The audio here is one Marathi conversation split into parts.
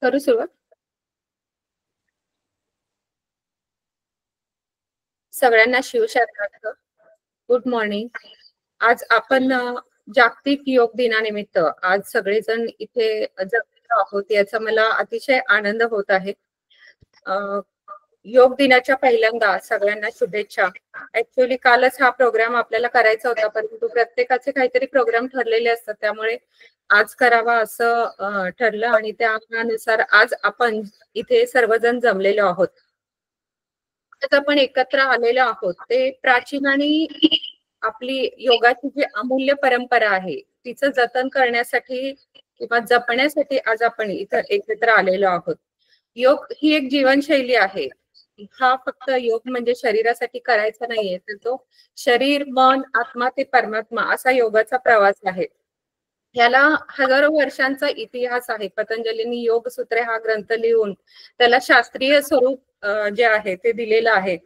करू सुरुवात. सगळ्यांना शिवशरणार्थ. Good morning. आज आपण जागतिक योग दिनानिमित्त आज सगळेजण इथे जमलेलो आहोत, याचा मला अतिशय आनंद होत आहे. योग दिनाच्या पहिल्यांदा सगळ्यांना शुभेच्छा. ऍक्च्युअली कालच हा प्रोग्राम आपल्याला करायचा होता, परंतु प्रत्येकाचे काहीतरी प्रोग्राम ठरलेले असतात, त्यामुळे आज करावा असं ठरलं आणि त्यानुसार आज आपण इथे सर्वजण जमलेलो आहोत. आज आपण एकत्र आलेलो आहोत ते प्राचीन आणि आपली योगाची जी अमूल्य परंपरा आहे तिचं जतन करण्यासाठी किंवा जपण्यासाठी आज आपण इथं एकत्र आलेलो आहोत. योग ही एक जीवनशैली आहे. हा फक्त योग म्हणजे शरीरासाठी करायचा नाहीये, तर तो शरीर, मन, आत्मा ते परमात्मा असा योगाचा प्रवास आहे. याला हजारो वर्षांचा इतिहास आहे. पतंजलींनी योग सूत्रे हा ग्रंथ लिहून त्याला शास्त्रीय स्वरूप जे आहे ते दिलेलं आहे.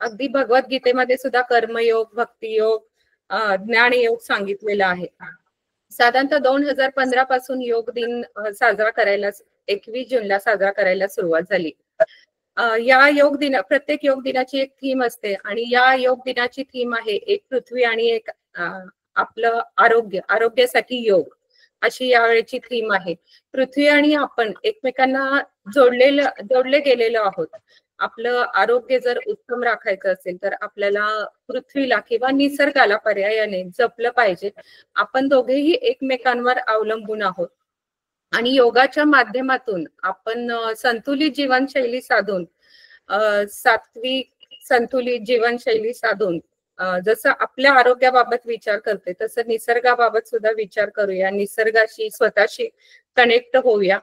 अगदी भगवद्गीतेमध्ये सुद्धा कर्मयोग, भक्तियोग, ज्ञानयोग सांगितलेला आहे. साधारणतः 2015 पासून योग दिन साजरा करायला 21 जूनला साजरा करायला सुरुवात झाली. या योग दिन प्रत्येक योग दिनाची एक थीम असते आणि या योग दिनाची थीम आहे एक पृथ्वी आणि एक आपलं आरोग्य, आरोग्यासाठी योग अशी यावेळेची थीम आहे. पृथ्वी आणि आपण एकमेकांना जोडले गेलेलो आहोत. आपलं आरोग्य जर उत्तम राखायचं असेल तर आपल्याला पृथ्वीला किंवा निसर्गाला पर्यायाने जपलं पाहिजे. आपण दोघेही एकमेकांवर अवलंबून आहोत आणि योगाच्या माध्यमातून आपण संतुलित जीवनशैली साधून सात्विक संतुलित जीवनशैली साधून जसं आपल्या आरोग्याबाबत विचार करते तसं निसर्गाबाबत सुद्धा विचार करूया, निसर्गाशी स्वतःशी कनेक्ट होऊया.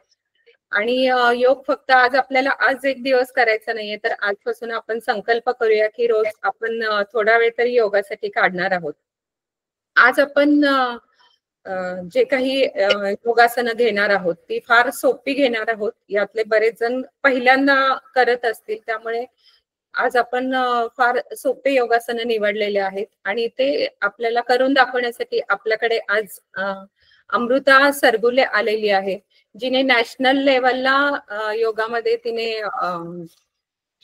आणि योग फक्त आज आपल्याला आज एक दिवस करायचा नाहीये, तर आजपासून आपण संकल्प करूया की रोज आपण थोडा वेळ तरी योगासाठी काढणार आहोत. आज आपण जे काही योगासनं घेणार आहोत ती फार सोपी घेणार आहोत. यातले बरेच जण पहिल्यांदा करत असतील, त्यामुळे आज आपण फार सोपे योगासनं निवडलेले आहेत आणि ते आपल्याला करून दाखवण्यासाठी आपल्याकडे आज अमृता सरगुले आलेली आहे, जिने नॅशनल लेवलला योगामध्ये तिने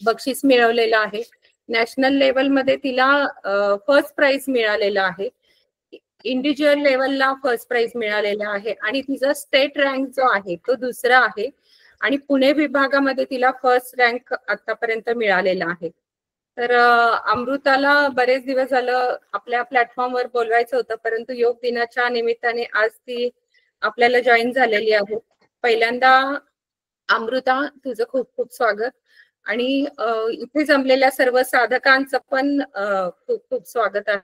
बक्षीस मिळवलेलं आहे. नॅशनल लेवलमध्ये तिला फर्स्ट प्राइज मिळालेला आहे, इंडिव्हिज्युअल लेवलला फर्स्ट प्राइज मिळालेला आहे आणि तिचा स्टेट रँक जो आहे तो दुसरा आहे आणि पुणे विभागामध्ये तिला फर्स्ट रँक आतापर्यंत मिळालेला आहे. तर अमृताला बरेच दिवस झालं आपल्या प्लॅटफॉर्मवर बोलवायचं होतं, परंतु योग दिनाच्या निमित्ताने आज ती आपल्याला जॉईन झालेली आहे. पहिल्यांदा अमृता, तुझं खूप खूप स्वागत आणि इथे जमलेल्या सर्व साधकांचं पण खूप खूप स्वागत आहे.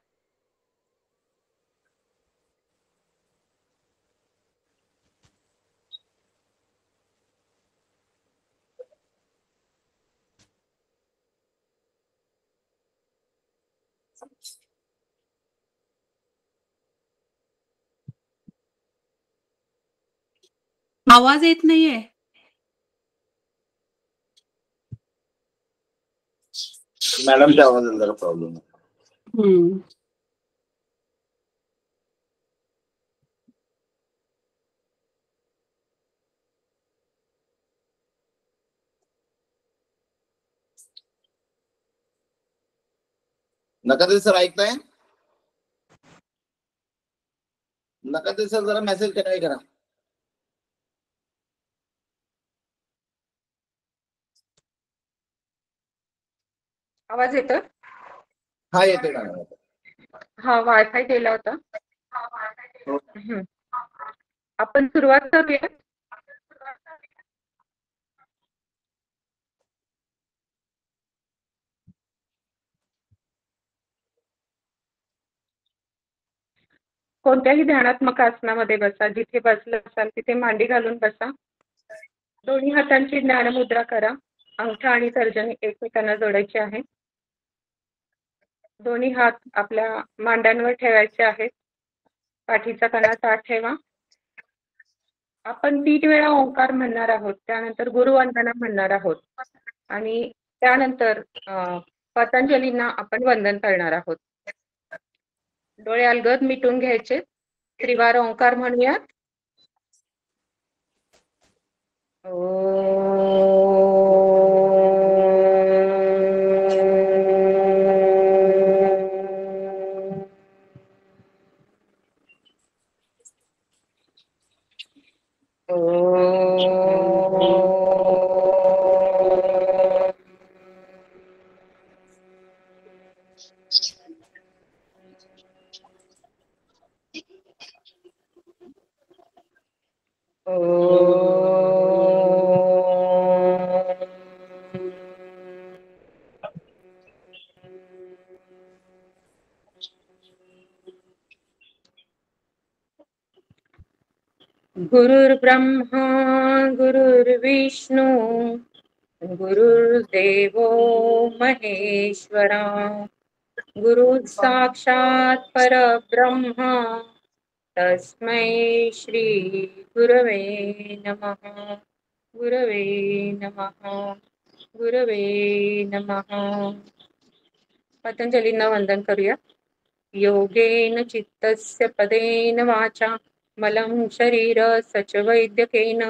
आवाज येत नाहीये. मॅडमच्या आवाजाला जरा प्रॉब्लेम आहे. नका सर, ऐकताय? नका सर, जरा मेसेज करा. आवाज येतो? हा, येते का? हा, वायफाय गेला होता. आपण सुरुवात करूया. कोणत्याही ध्यानात्मक आसनामध्ये बसा. जिथे बसलं असाल तिथे मांडी घालून बसा. दोन्ही हातांची ज्ञानमुद्रा करा. अंगठा आणि तर्जनी एकमेकांना जोडायचे आहे. दोन्ही हात आपल्या मांड्यांवर ठेवायचे आहेत. पाठीचा कणा ताठ ठेवा. आपण 3 वेळा ओंकार म्हणणार आहोत, त्यानंतर गुरुवंदना म्हणणार आहोत आणि त्यानंतर पतंजलींना आपण वंदन करणार आहोत. डोळे अलगद मिटून घ्यायचे. त्रिवार ओंकार म्हणूयात. गुरुर्ब्रह्मा गुरुर्विष्णू गुरुर्देवो महेश्वरा गुरु साक्षात् परब्रह्मा तस्मै श्री गुरवे नमः गुरवे नमः गुरवे नमः. पतंजलींना वंदन करूया. योगेन चित्तस्य पदेन वाचा मलं शरीरस्य च वैद्यकेन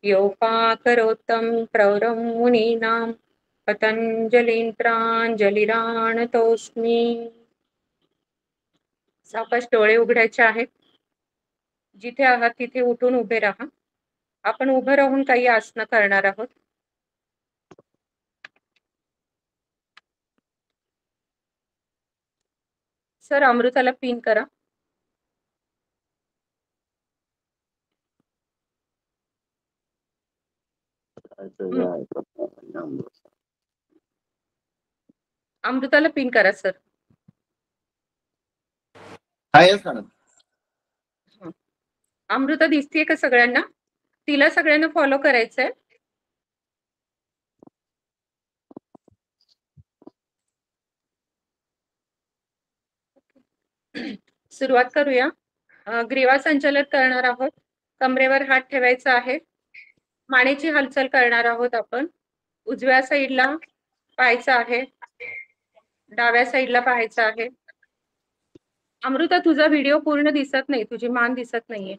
योपाकरोत्तं प्रवरं मुनीनां पतंजलिं प्रांजलिराणतोस्मि. सावकाश डोळे उघडायचे आहेत. जिथे आहात तिथे उठून उभे राहा. आपण उभं राहून काही आसनं करणार आहोत. सर अमृताला पिन करा. अमृताला पिन करा सर. आहेच मॅडम. अमृता दिसतीये का सगळ्यांना? तिला सगळ्यांना फॉलो करायचंय. सुरुवात करूया. ग्रीवा संचालन करणार आहोत. कमरेवर हात ठेवायचा आहे. मानेची हालचाल करणार आहोत आपण. उजव्या साईडला पाहायचं आहे, डाव्या साईडला पाहायचं आहे. अमृता तुझा व्हिडिओ पूर्ण दिसत नाही, तुझी मान दिसत नाहीये.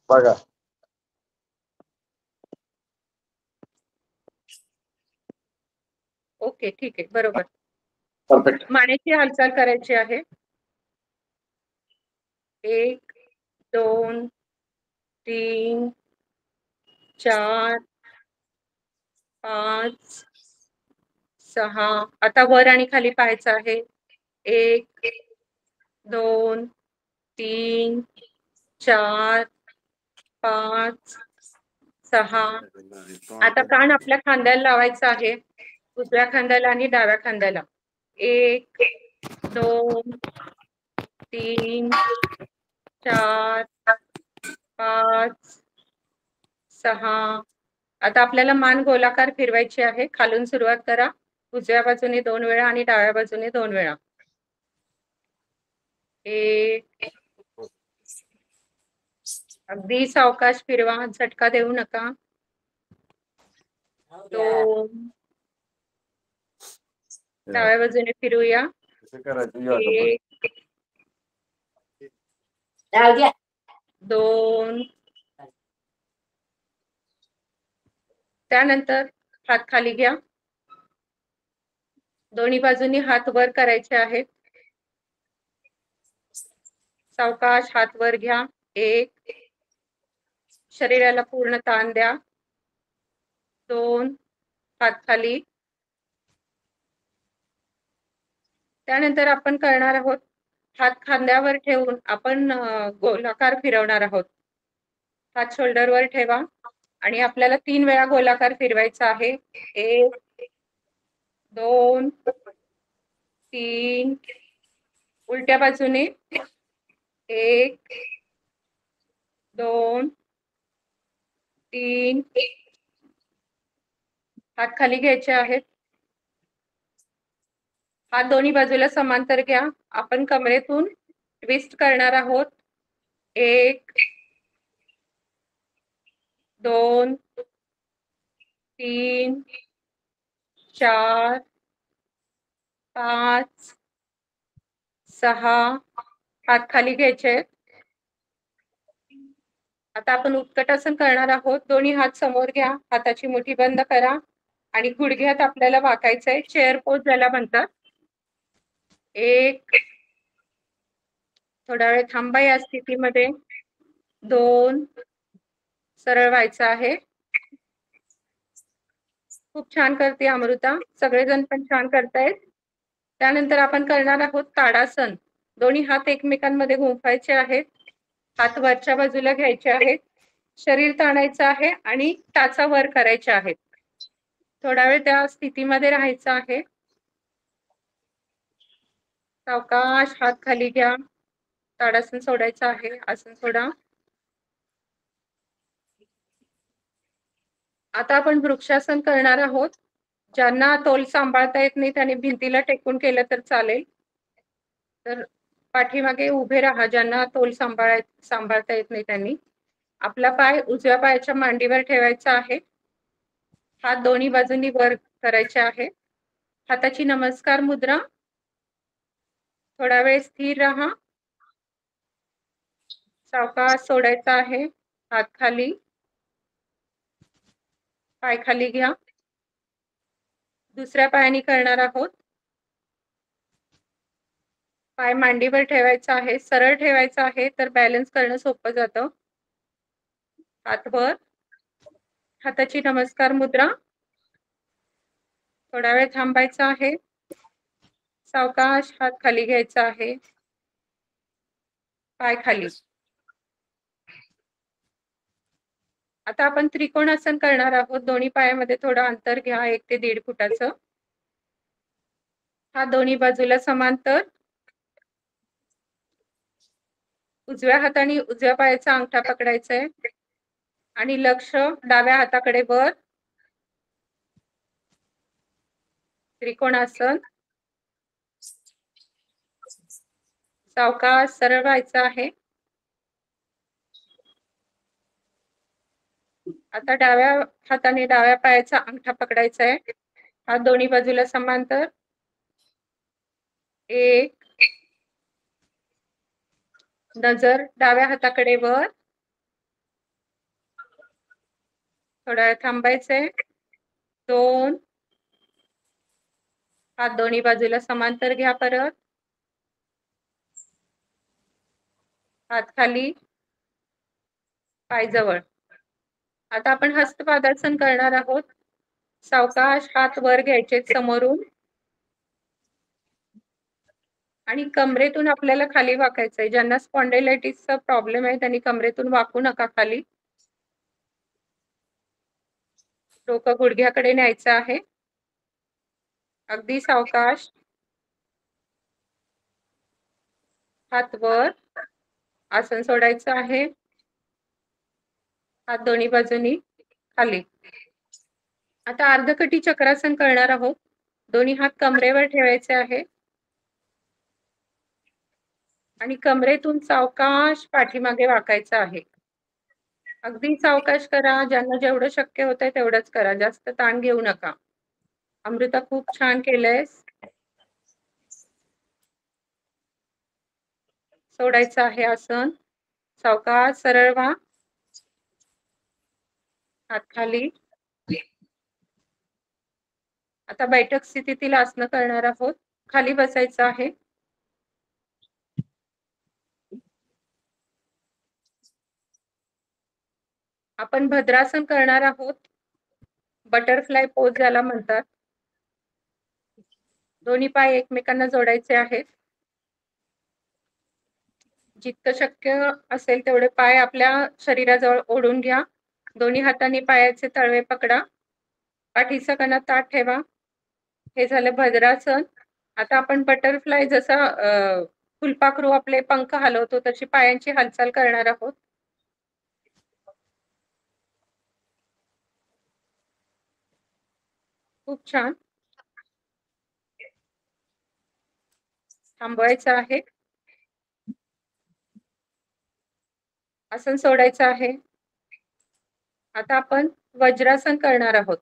बघा. ओके ठीक आहे, बरोबर. परफेक्ट. मानेची हालचाल करायची आहे. 1 2 3 4 5 6. आता वर आणि खाली पाहायचं आहे. 1 2 3 4 5 6. आता कान आपल्या खांद्याला लावायचा आहे, उजव्या खांद्याला आणि डाव्या खांद्याला. 1 2 3 4 5 6. आता आपल्याला मान गोलाकार फिरवायची आहे. खालून सुरुवात करा. उजव्या बाजूने 2 वेळा आणि डाव्या बाजूने 2 वेळा. 1. अगदी सावकाश फिरवा, झटका देऊ नका. 2. डाव्या बाजूने फिरूया. 1 2. त्यानंतर हात खाली घ्या. दोन्ही बाजूनी हात वर करायचे आहेत. सावकाश हात वर घ्या. 1. शरीराला पूर्ण ताण द्या. 2. हात खाली. त्यानंतर आपण करणार आहोत, हात खांद्यावर ठेवून आपण गोलाकार फिरवणार आहोत. हात शोल्डरवर ठेवा आणि आपल्याला 3 वेळा गोलाकार फिरवायचा आहे. 1 2 3. उलट्या बाजूने 1 2 3. हात खाली घ्यायचे आहेत. हात दोन्ही बाजूला समांतर घ्या. आपण कमरेतून ट्विस्ट करणार आहोत. 1 2 3 4 5 6 हात खाली घ्यायचे आहेत. आता आपण उत्कटासन करणार आहोत. दोन्ही हात समोर घ्या, हाताची मुठी बंद करा आणि गुडघ्यात आपल्याला वाकायचंय. चेअर पोज ज्याला म्हणतात. 1 थोडा वेळ थांबा या स्थितीमध्ये. 2 सरळ व्हायचं आहे. खूप छान करते अमृता, सगळेजण पण छान करतायत. त्यानंतर आपण करणार आहोत ताडासन. दोन्ही हात एकमेकांमध्ये गुंफायचे आहेत. हात वरच्या बाजूला घ्यायचे आहेत. शरीर ताणायचं आहे आणि टाचा वर करायचे आहेत. थोडा वेळ त्या स्थितीमध्ये राहायचं आहे. सावकाश हात खाली घ्या. ताडासन सोडायचं आहे. आसन सोडा. आता आपण वृक्षासन करणार आहोत. ज्यांना तोल सांभाळता येत नाही त्यांनी भिंतीला टेकून केलं तर चालेल. तर पाठीमागे उभे राहा. ज्यांना तोल सांभाळता येत नाही त्यांनी. आपला पाय उजव्या पायाच्या मांडीवर ठेवायचा आहे. हात दोन्ही बाजूंनी वर करायचे आहे. हाताची नमस्कार मुद्रा. थोडा वेळ स्थिर राहा. सावकाश सोडायचा आहे. हात खाली, पाय खाली घ्या. दुसऱ्या पायाने करणार आहोत. पाय मांडीवर ठेवायचा आहे. सरळ ठेवायचा आहे तर बॅलन्स करणं सोपं जातं. हात वर. हाताची नमस्कार मुद्रा. थोडा वेळ थांबायचा आहे. सावकाश हात खाली घ्यायचा आहे. पाय खाली. आता आपण त्रिकोणासन करणार आहोत. दोन्ही पायामध्ये थोडं अंतर घ्या, 1 ते 1.5 फुटाचं. हात दोन्ही बाजूला समांतर. उजव्या हाताने उजव्या पायाचा अंगठा पकडायचा आहे आणि लक्ष डाव्या हाताकडे वर. त्रिकोणासन. सावकाश सरळ व्हायचं आहे. आता डाव्या हाताने डाव्या पायाचा अंगठा पकडायचा आहे. हात दोन्ही बाजूला समांतर. 1 नजर डाव्या हाताकडे वर. थोडा वेळ थांबायचंय. 2 हात दोन्ही बाजूला समांतर घ्या. परत हात खाली, पाय जवळ. आता आपण हस्तपादासन करणार आहोत. सावकाश हात वर घ्यायचे समोरून आणि कमरेतून आपल्याला खाली वाकायचंय. ज्यांना स्पॉन्डिलायटिसचा प्रॉब्लेम आहे त्यांनी कमरेतून वाकू नका खाली. डोकं गुडघ्याकडे न्यायचं आहे. अगदी सावकाश. हात वर. आसन सोडायचं आहे. हात दोन्ही बाजूनी खाली. आता अर्धकटी चक्रासन करणार आहोत. दोन्ही हात कमरेवर ठेवायचे आहे आणि कमरेतून सावकाश पाठीमागे वाकायचं आहे. अगदी सावकाश करा. ज्यांना जेवढं शक्य होतंय तेवढंच करा. जास्त ताण घेऊ नका. अमृता खूप छान केलंयस. सोडायचं आहे आसन. सावकाश सरळ व्हा. हात खाली. आता बैठक स्थितीतील आसनं करणार आहोत. खाली बसायचं आहे. आपण भद्रासन करणार आहोत. बटरफ्लाय पोज ज्याला म्हणतात. दोन्ही पाय एकमेकांना जोडायचे आहेत. जितकं शक्य असेल तेवढे पाय आपल्या शरीराजवळ ओढून घ्या. दोन्ही हातांनी पायाचे तळवे पकडा. पाठीचा कणा ताठ ठेवा. हे झालं भद्रासन. आता आपण बटरफ्लाय जसा फुलपाखरू आपले पंख हलवतो तशी पायांची हालचाल करणार आहोत. खूप छान. थांबवायचं आहे. आसन सोडायचं आहे. आता आपण वज्रासन करणार आहोत.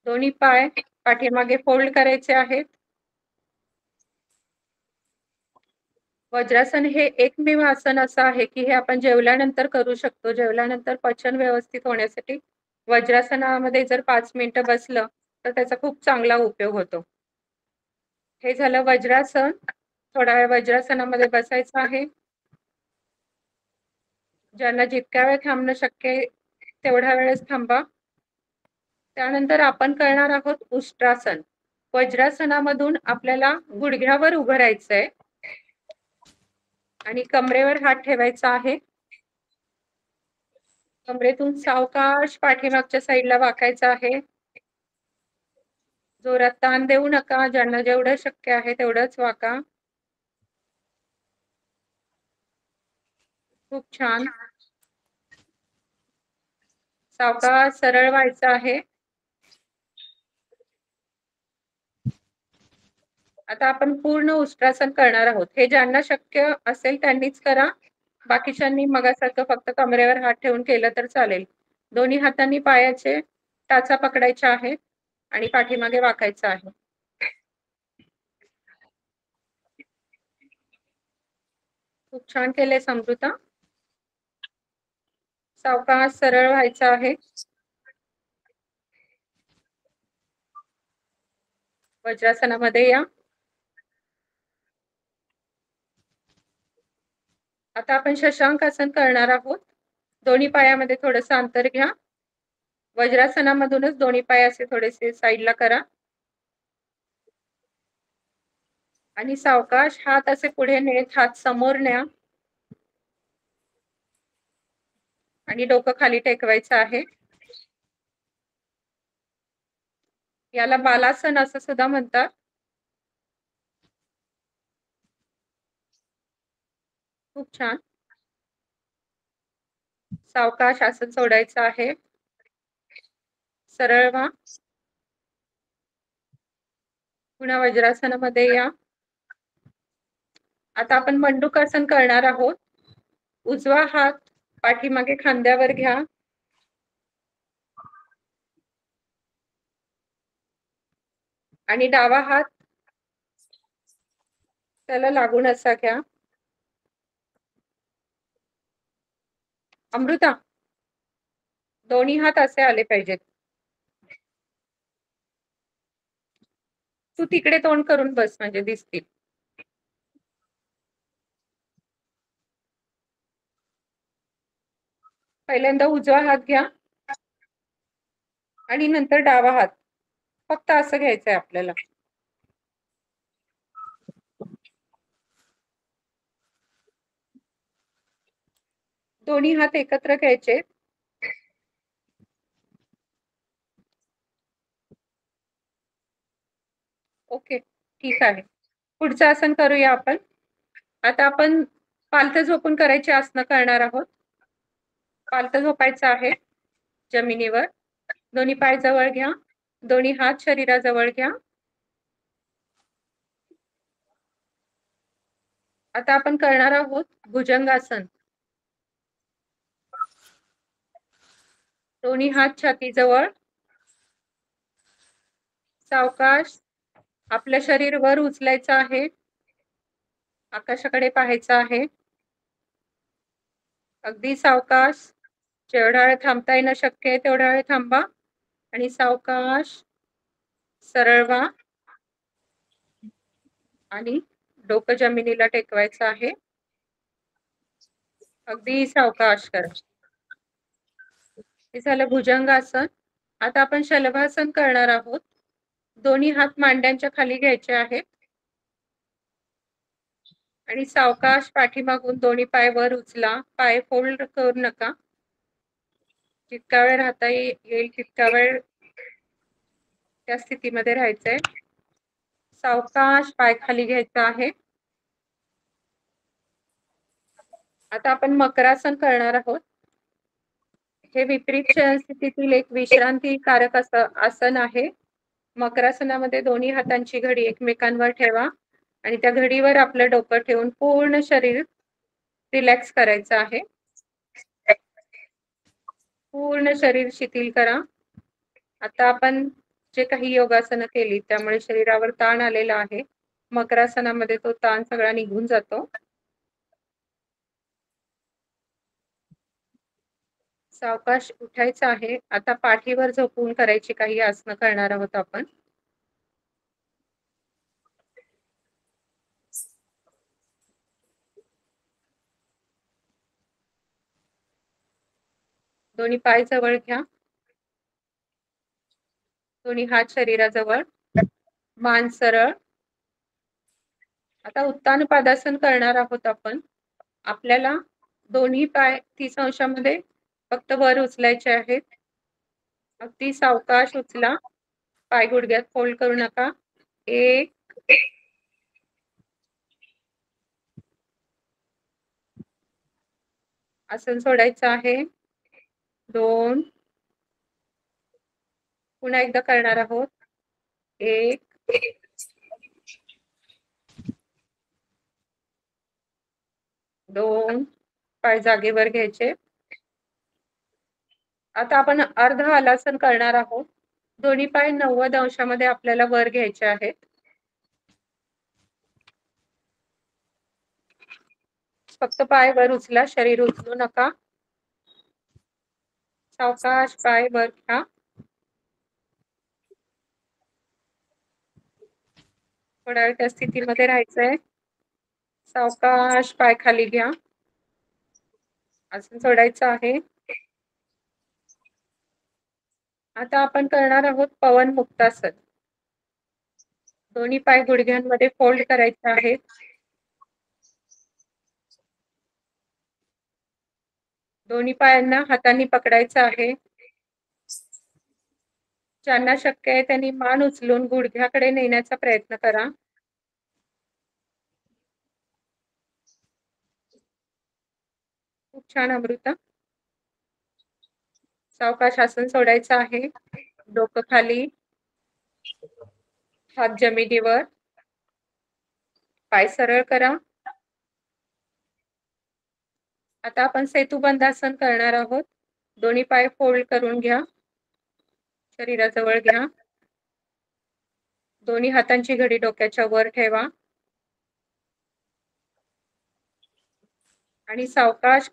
दोन्ही पाय पाठीमागे फोल्ड करायचे आहेत. वज्रासन हे एकमेव आसन असं आहे की हे आपण जेवल्यानंतर करू शकतो. जेवल्यानंतर पचन व्यवस्थित होण्यासाठी वज्रासनामध्ये जर 5 मिनिटं बसलं तर त्याचा खूप चांगला उपयोग होतो. हे झालं वज्रासन. थोडा वेळ वज्रासनामध्ये बसायचं आहे. ज्यांना जितक्या वेळ थांबणं शक्य आहे तेवढ्या वेळेस थांबा. त्यानंतर आपण करणार आहोत उष्ट्रासन. वज्रासनामधून आपल्याला गुडघ्यावर उभं राहायचंय आणि कमरेवर हात ठेवायचा आहे. कमरेतून सावकाश पाठीमागच्या साईडला वाकायचं आहे. जोरात ताण देऊ नका. ज्यांना जेवढं शक्य आहे तेवढंच वाका. खूप छान. सावकाश सरळ व्हायचं आहे. आता आपण पूर्ण उष्ट्रासन करणार आहोत. हे ज्यांना शक्य असेल त्यांनीच करा. बाकीच्यांनी मगासारखं फक्त कमरेवर हात ठेवून केलं तर चालेल. दोन्ही हातांनी पायाचे टाचा पकडायच्या आहेत आणि पाठीमागे वाकायचं आहे. खूप छान केलंय समृता. सावकाश सरळ व्हायचं आहे. वज्रासनामध्ये या. आता आपण शशांकासन करणार आहोत. दोन्ही पायामध्ये थोडंसं अंतर घ्या. वज्रासनामधूनच दोन्ही पाय असे थोडेसे साईडला करा आणि सावकाश हात असे पुढे नेत हात समोर न्या आणि डोकं खाली टेकवायचं आहे. याला बालासन असं सुद्धा म्हणतात. खूप छान. सावकाश आसन सोडायचं आहे. सरळ व्हा. पुन्हा वज्रासनामध्ये या. आता आपण मंडूकासन करणार आहोत. उजवा हात पाठीमागे खांद्यावर घ्या आणि डावा हात त्याला लागून असा घ्या. अमृता, दोन्ही हात असे आले पाहिजेत. तू तिकडे तोंड करून बस म्हणजे दिसतील. पहिल्यांदा उजवा हात घ्या आणि नंतर डावा हात. फक्त असं घ्यायचंय आपल्याला. दोन्ही हात एकत्र घ्यायचे. ओके, ठीक आहे. पुढचं आसन करूया आपण. आता आपण पालथं झोपून करायची आसनं करणार आहोत. पालथं झोपायचं आहे जमिनीवर. दोन्ही पाय जवळ घ्या. दोन्ही हात शरीराजवळ घ्या. आता आपण करणार आहोत भुजंगासन. दोन्ही हात छातीजवळ. सावकाश आपलं शरीर वर उचलायचं आहे. आकाशाकडे पाहायचं आहे. अगदी सावकाश. जेवढा वेळ थांबता येणं शक्य आहे तेवढा वेळ थांबा आणि सावकाश सरळ व्हा आणि डोकं जमिनीला टेकवायचं आहे. अगदी सावकाश करा. हे झालं भुजंगासन. आता आपण शलभासन करणार आहोत. दोन्ही हात मांड्यांच्या खाली घ्यायचे आहेत आणि सावकाश पाठीमागून दोन्ही पाय वर उचला. पाय फोल्ड करू नका. जितका वेळ राहता येईल तितका वेळ त्या स्थितीमध्ये राहायचंय. सावकाश पाय खाली घ्यायचा आहे. आता आपण मकरासन करणार आहोत. हे विपरीत शयनस्थितीतील एक विश्रांतीकारक आसन आहे. मकरासनामध्ये दोन्ही हातांची घडी एकमेकांवर ठेवा आणि त्या घडीवर आपलं डोकं ठेवून पूर्ण शरीर रिलॅक्स करायचं आहे. पूर्ण शरीर शिथिल करा. आता आपण जे काही योगासनं केली त्यामुळे शरीरावर ताण आलेला आहे. मकरासनामध्ये तो ताण सगळा निघून जातो. सावकाश उठायचं आहे. आता पाठीवर झोपून करायची काही आसनं करणार आहोत आपण. दोन्ही पाय जवळ घ्या. दोन्ही हात शरीराजवळ. मान सरळ. आता उत्तान पादासन करणार आहोत आपण. आपल्याला दोन्ही पाय 30 अंशामध्ये फक्त वर उचलायचे आहेत. अगदी सावकाश उचला. पाय गुडघ्यात फोल्ड करू नका. 1 आसन सोडायचं आहे. 2 पुन्हा एकदा करणार आहोत. 1 2 पाय जागेवर घ्यायचे. आता आपण अर्ध हलासन करणार आहोत. दोन्ही पाय 90 अंशामध्ये आपल्याला वर घ्यायचे आहेत. फक्त पाय वर उचला, शरीर उचलू नका. सावकाश पाय वर घ्या. थोड्या वेळ त्या स्थितीमध्ये राहायचंय. सावकाश पाय खाली घ्या. आसन सोडायचं आहे. आता आपण करणार आहोत पवन मुक्तासन. दोन्ही पाय गुडघ्यांमध्ये फोल्ड करायचे आहेत. दोन्ही पायांना हातांनी पकडायचं आहे. ज्यांना शक्य आहे त्यांनी मान उचलून गुडघ्याकडे नेण्याचा प्रयत्न करा. खूप छान अमृता. सावकाश आसन सोडायचं आहे. डोकं खाली, हात जमिनीवर. पाय सरळ करा. आता आपण सेतुबंधासन करणार आहोत. दोन्ही पाय फोल्ड करून घ्या. शरीराजवळ घ्या. दोन्ही हातांची घडी डोक्याच्या वर ठेवा. आणि सावकाश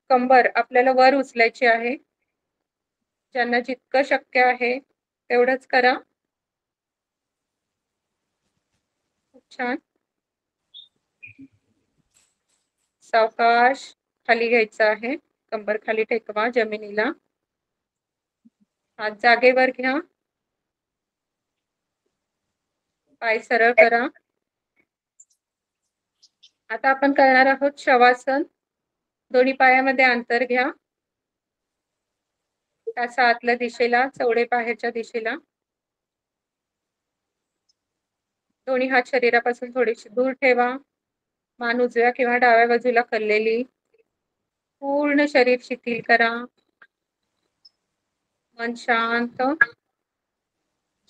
कंबर आपल्याला वर उचलायची आहे. ज्यांना जितकं शक्य आहे तेवढंच करा. खूप छान. सावकाश खाली घ्यायचं आहे. कंबर खाली टेकवा जमिनीला. हात जागेवर घ्या. पाय सरळ करा. आता आपण करणार आहोत शवासन. दोन्ही पायामध्ये अंतर घ्या. तासा आतल्या दिशेला, चवडे बाहेरच्या दिशेला. दोन्ही हात शरीरापासून थोडेसे दूर ठेवा. मान उजव्या किंवा डाव्या बाजूला कललेली. पूर्ण शरीर शिथिल करा. मन शांत.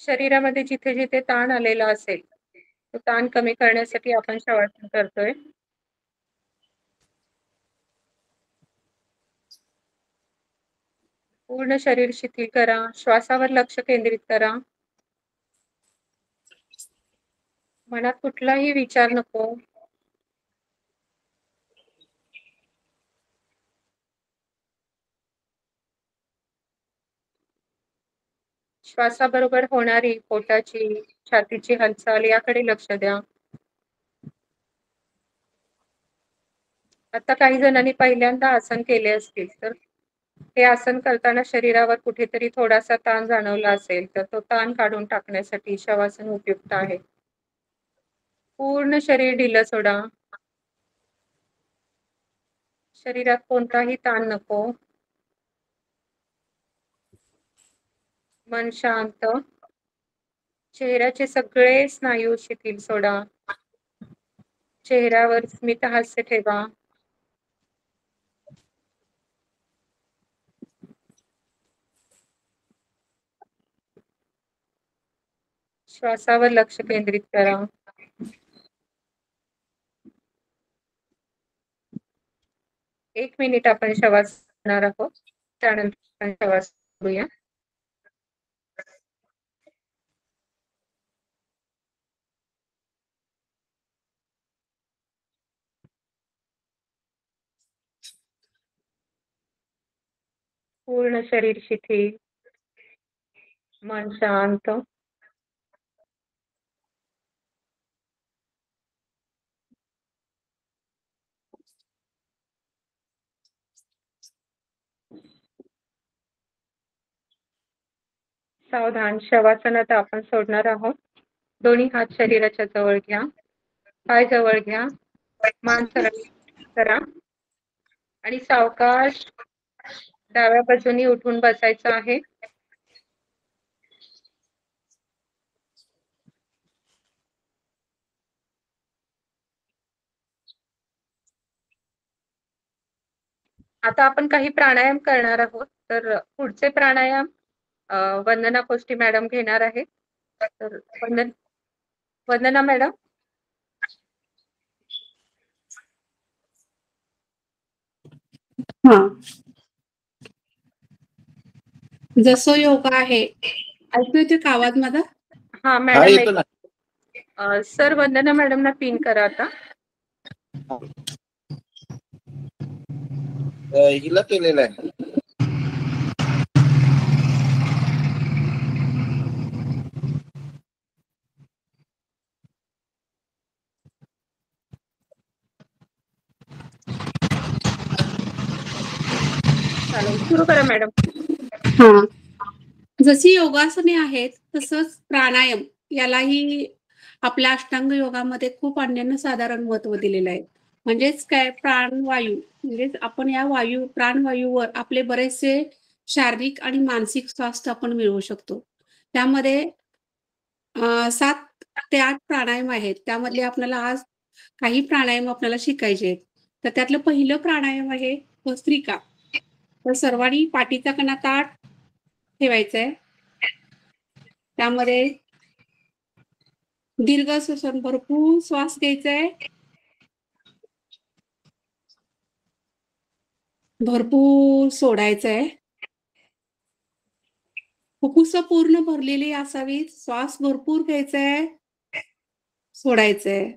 शरीरामध्ये जिथे जिथे ताण आलेला असेल तो ताण कमी करण्यासाठी आपण शवासन करतोय. पूर्ण शरीर शिथिल करा. श्वासावर लक्ष केंद्रित करा. मनात कुठलाही विचार नको. श्वासाबरोबर होणारी पोटाची, छातीची हालचाल याकडे लक्ष द्या. आता काही जणांनी पहिल्यांदा आसन केले असतील तर हे आसन करताना शरीरावर कुठेतरी थोडासा ताण जाणवला असेल तर तो ताण काढून टाकण्यासाठी शवासन उपयुक्त आहे. पूर्ण शरीर ढिलं सोडा. शरीरात कोणताही ताण नको. मन शांत. चेहऱ्याचे सगळे स्नायू शिथिल सोडा. चेहऱ्यावर स्मित हास्य ठेवा. श्वासावर लक्ष केंद्रित करा. एक मिनिट आपण श्वास करणार आहोत. त्यानंतर आपण श्वास करूया. पूर्ण शरीर शिथिल, मन शांत. सावधान. शवासनात आपण सोडणार आहोत. दोन्ही हात शरीराच्या जवळ घ्या. पाय जवळ घ्या. मान सरळ करा आणि सावकाश डाव्या बाजूनी उठून बसायचं आहे. आता आपण काही प्राणायाम करणार आहोत. तर पुढचे प्राणायाम वंदना कोष्टी मॅडम घेणार आहेत. तर वंदना मॅडम. हा. जसं योगा आहे. ऐकू येते का आवाज माझा? हा हा मॅडम. येतो ना. सर वंदना मॅडमना पिन करा आता. हिला केलेलं आहे. चालेल, सुरू करा मॅडम. हा. जशी योगासने आहेत तसंच प्राणायाम यालाही आपल्या अष्टांग योगामध्ये खूप अनन्यसाधारण महत्त्व दिलेलं आहे. म्हणजेच काय, प्राणवायू म्हणजेच आपण या प्राणवायूवर आपले बरेचसे शारीरिक आणि मानसिक स्वास्थ्य आपण मिळवू शकतो. त्यामध्ये 7 ते 8 प्राणायाम आहेत. त्यामधले आपल्याला आज काही प्राणायाम आपल्याला शिकायचे आहेत. तर त्यातलं पहिलं प्राणायाम आहे भस्त्रिका. तर सर्वांनी पाठीचा कणा ताठ ठेवायचा आहे. त्यामध्ये दीर्घ श्वसन, भरपूर श्वास घ्यायचा आहे. भरपूर सोडायचं आहे. फुफ्फुसं पूर्ण भरलेली असावीत. श्वास भरपूर घ्यायचा आहे. सोडायचं आहे.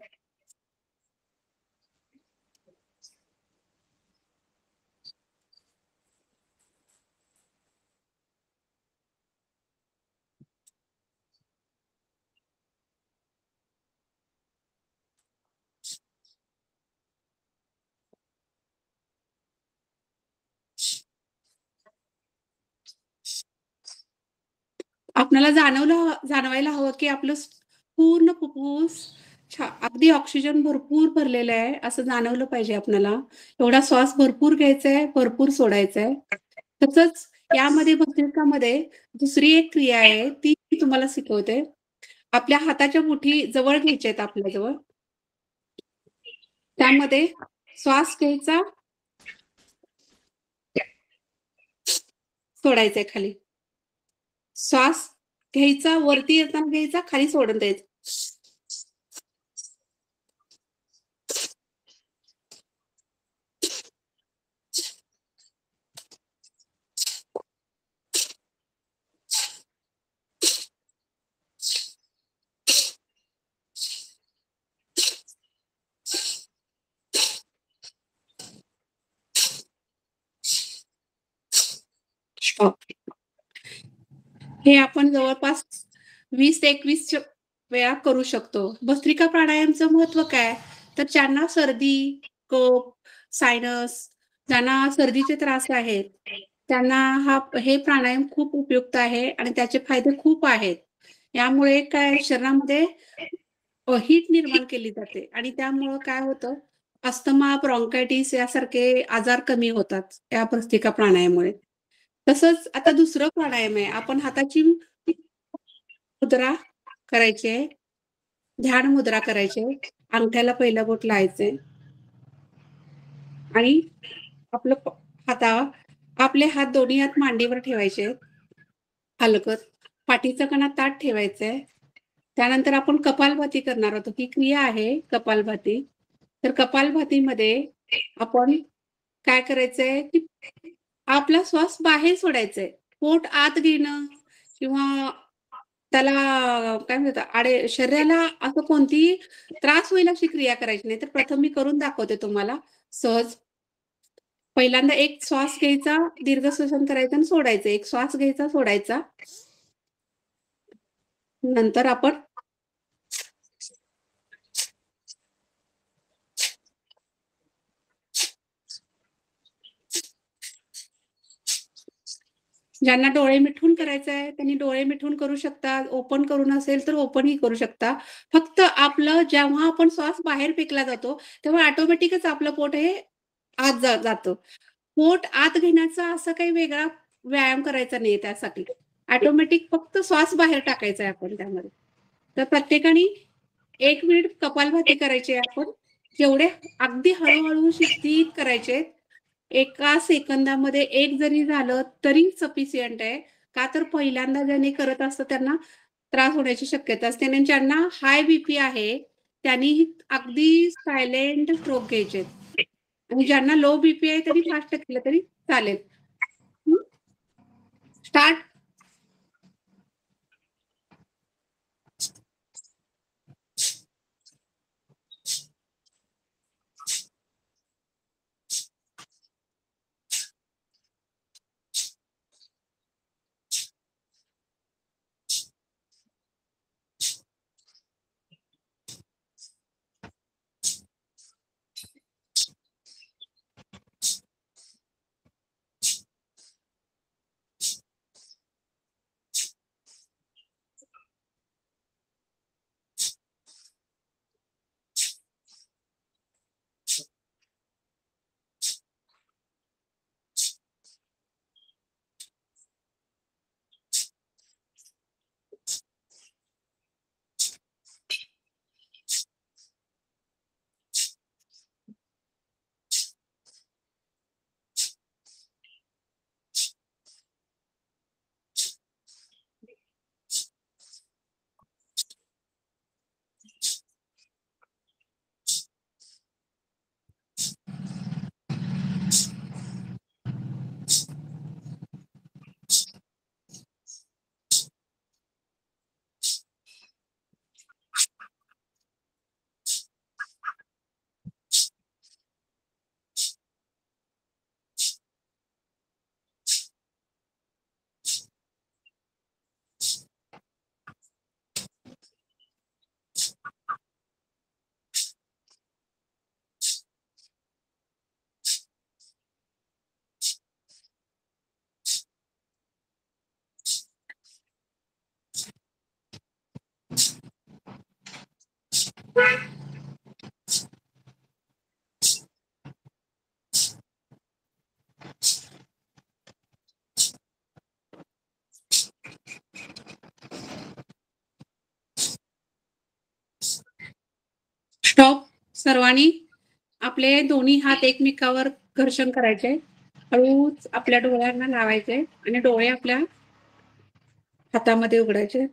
आपल्याला जाणवायला हवं की आपलं पूर्ण फुफ्फुस अगदी ऑक्सिजन भरपूर भरलेलं आहे असं जाणवलं पाहिजे आपल्याला. एवढा श्वास भरपूर घ्यायचा आहे, भरपूर सोडायचा आहे. तसंच यामध्ये भस्त्रिकामध्ये दुसरी एक क्रिया आहे, ती मी तुम्हाला शिकवते. आपल्या हाताच्या मुठी जवळ घ्यायच्या आहेत आपल्या जवळ. त्यामध्ये श्वास घ्यायचा, सोडायचंय खाली. श्वास घ्यायचा, वरती येताना घ्यायचा, खाली सोडून द्यायचा. हे आपण जवळपास 20 ते 21 वेळा करू शकतो. भस्त्रिका प्राणायामचं महत्व काय? तर ज्यांना सर्दी, कफ, सायनस, ज्यांना सर्दीचे त्रास आहेत, त्यांना हे प्राणायाम खूप उपयुक्त आहे आणि त्याचे फायदे खूप आहेत. यामुळे काय, शरीरामध्ये हीट निर्माण केली जाते आणि त्यामुळं काय होतं, अस्थमा, ब्रॉन्कायटिस यासारखे आजार कमी होतात या भस्त्रिका प्राणायामामुळे. तसंच आता दुसरं प्राणायाम आहे. आपण हाताची मुद्रा करायची आहे. ध्यान मुद्रा करायची आहे. अंगठ्याला पहिलं बोट लावायचंय आणि आपले हात दोन्ही हात मांडीवर ठेवायचे आहेत. हलकत. पाठीचा कणा ताठ ठेवायचंय. त्यानंतर आपण कपालभाती करणार आहोत. ही क्रिया आहे कपालभाती. तर कपालभातीमध्ये आपण काय करायचंय की आपला श्वास बाहेर सोडायचाय. पोट आत घेणं किंवा त्याला काय म्हणतात, शरीराला असं कोणतीही त्रास होईल अशी क्रिया करायची नाही. तर प्रथम मी करून दाखवते तुम्हाला सहज. पहिल्यांदा एक श्वास घ्यायचा, दीर्घ श्वसन करायचं आणि सोडायचं. एक श्वास घ्यायचा, सोडायचा. नंतर आपण ज्यांना डोळे मिटून करायचं आहे त्यांनी डोळे मिटून करू शकतात. ओपन करून असेल तर ओपनही करू शकता. फक्त आपलं जेव्हा आपण श्वास बाहेर फेकला जातो तेव्हा ऑटोमॅटिकच आपलं पोट हे आत जातं. पोट आत घेण्याचा असा काही वेगळा व्यायाम करायचा नाहीये त्यासाठी. ऑटोमॅटिक फक्त श्वास बाहेर टाकायचा आहे आपण त्यामध्ये. तर प्रत्येकाने 1 मिनिट कपालभाती करायची आहे आपण. जेवढे अगदी हळूहळू शिस्तीत करायचे. एका सेकंदामध्ये 1 जरी झालं तरी सफिशियंट आहे. का तर पहिल्यांदा ज्यांनी करत असतं त्यांना त्रास होण्याची शक्यता असते आणि ज्यांना हाय बीपी आहे त्यांनी अगदी सायलेंट स्ट्रोक घ्यायचे आणि ज्यांना लो बीपी आहे त्यांनी फास्ट केलं तरी चालेल. स्टार्ट. स्टॉप. सर्वांनी आपले दोन्ही हात एकमेकावर घर्षण करायचे. हळूच आपल्या डोळ्यांना लावायचे आणि डोळे आपल्या हातामध्ये उघडायचे.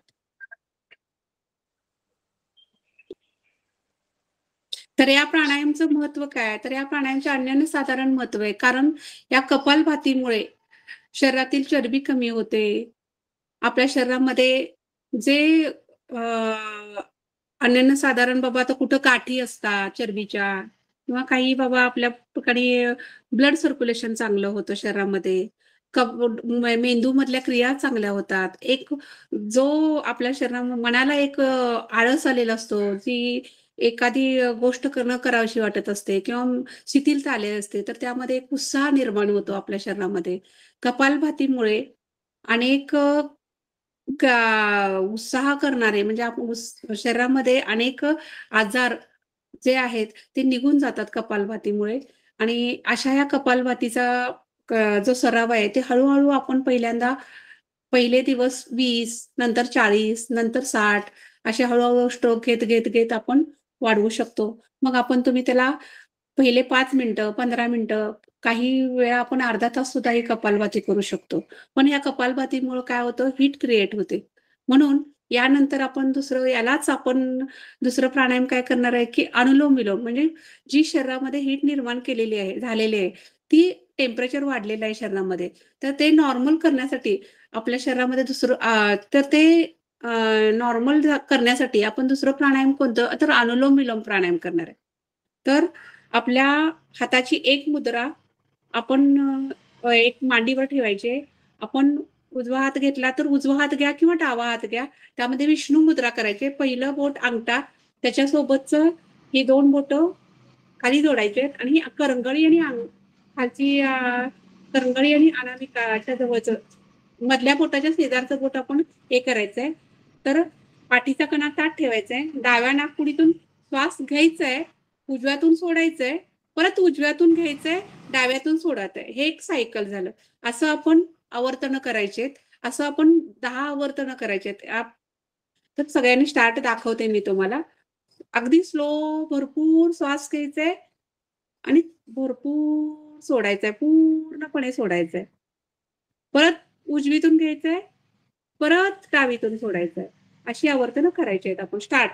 तर या प्राणायामचं महत्व काय? तर या प्राणायामचे अनन्यसाधारण महत्व आहे. कारण या कपालभातीमुळे शरीरातील चरबी कमी होते. आपल्या शरीरामध्ये जे अनन्यसाधारण बाबा आता कुठं गाठी असतात चरबीच्या किंवा काही बाबा आपल्या ठिकाणी ब्लड सर्क्युलेशन चांगलं होतं शरीरामध्ये. मेंदूमधल्या क्रिया चांगल्या होतात. एक जो आपल्या मनाला एक आळस आलेला असतो, जी एखादी गोष्ट करावीशी वाटत असते किंवा शिथिलता आलेली असते, तर त्यामध्ये एक उत्साह निर्माण होतो आपल्या शरीरामध्ये. कपालभातीमुळे अनेक उत्साह करणारे म्हणजे शरीरामध्ये अनेक आजार जे आहेत ते निघून जातात कपालभातीमुळे आणि अशा ह्या कपालभातीचा जो सराव आहे ते हळूहळू आपण पहिल्यांदा पहिले दिवस 20, नंतर 40, नंतर 60 असे हळूहळू स्ट्रोक घेत आपण वाढवू शकतो. मग तुम्ही त्याला पहिले 5 मिनिटं, 15 मिनिटं, काही वेळा आपण अर्धा तास सुद्धा ही कपालभाती करू शकतो. पण या कपालभातीमुळे काय होतं, हीट क्रिएट होते. म्हणून यानंतर आपण दुसरं प्राणायाम काय करणार आहे, की अनुलोम-विलोम म्हणजे जी शरीरामध्ये हीट निर्माण झालेली आहे, ती टेम्परेचर वाढलेलं आहे शरीरामध्ये. तर ते नॉर्मल करण्यासाठी आपल्या शरीरामध्ये तर ते नॉर्मल करण्यासाठी आपण दुसरं प्राणायाम कोणतं? तर अनुलोम-विलोम प्राणायाम करणार आहे. तर आपल्या हाताची एक मुद्रा आपण एक मांडीवर ठेवायचे. आपण उजवा हात घेतला तर उजवा हात घ्या किंवा डावा हात घ्या. त्यामध्ये विष्णू मुद्रा करायची. पहिलं बोट अंगठा त्याच्यासोबतचं ही 2 बोटं खाली जोडायचे आणि करंगळी आणि खालची करंगळी आणि अनामिकाच्या जवळचं मधल्या बोटाच्या शेजारचं बोट आपण हे करायचंय. तर पाठीचा कणा ताठ ठेवायचा आहे. डाव्या नाकपुडीतून श्वास घ्यायचाय, उजव्यातून सोडायचंय, परत उजव्यातून घ्यायचंय, डाव्यातून सोडायचंय. हे एक सायकल झालं. असं आपण आवर्तनं करायचेत. असं आपण 10 आवर्तनं करायचेत. तर सगळ्यांनी स्टार्ट दाखवते मी तुम्हाला. अगदी स्लो भरपूर श्वास घ्यायचाय आणि भरपूर सोडायचंय. पूर्णपणे सोडायचंय. परत उजवीतून घ्यायचंय, परत डावीतून सोडायचंय. अशी आवर्तनं करायची आहेत आपण. स्टार्ट.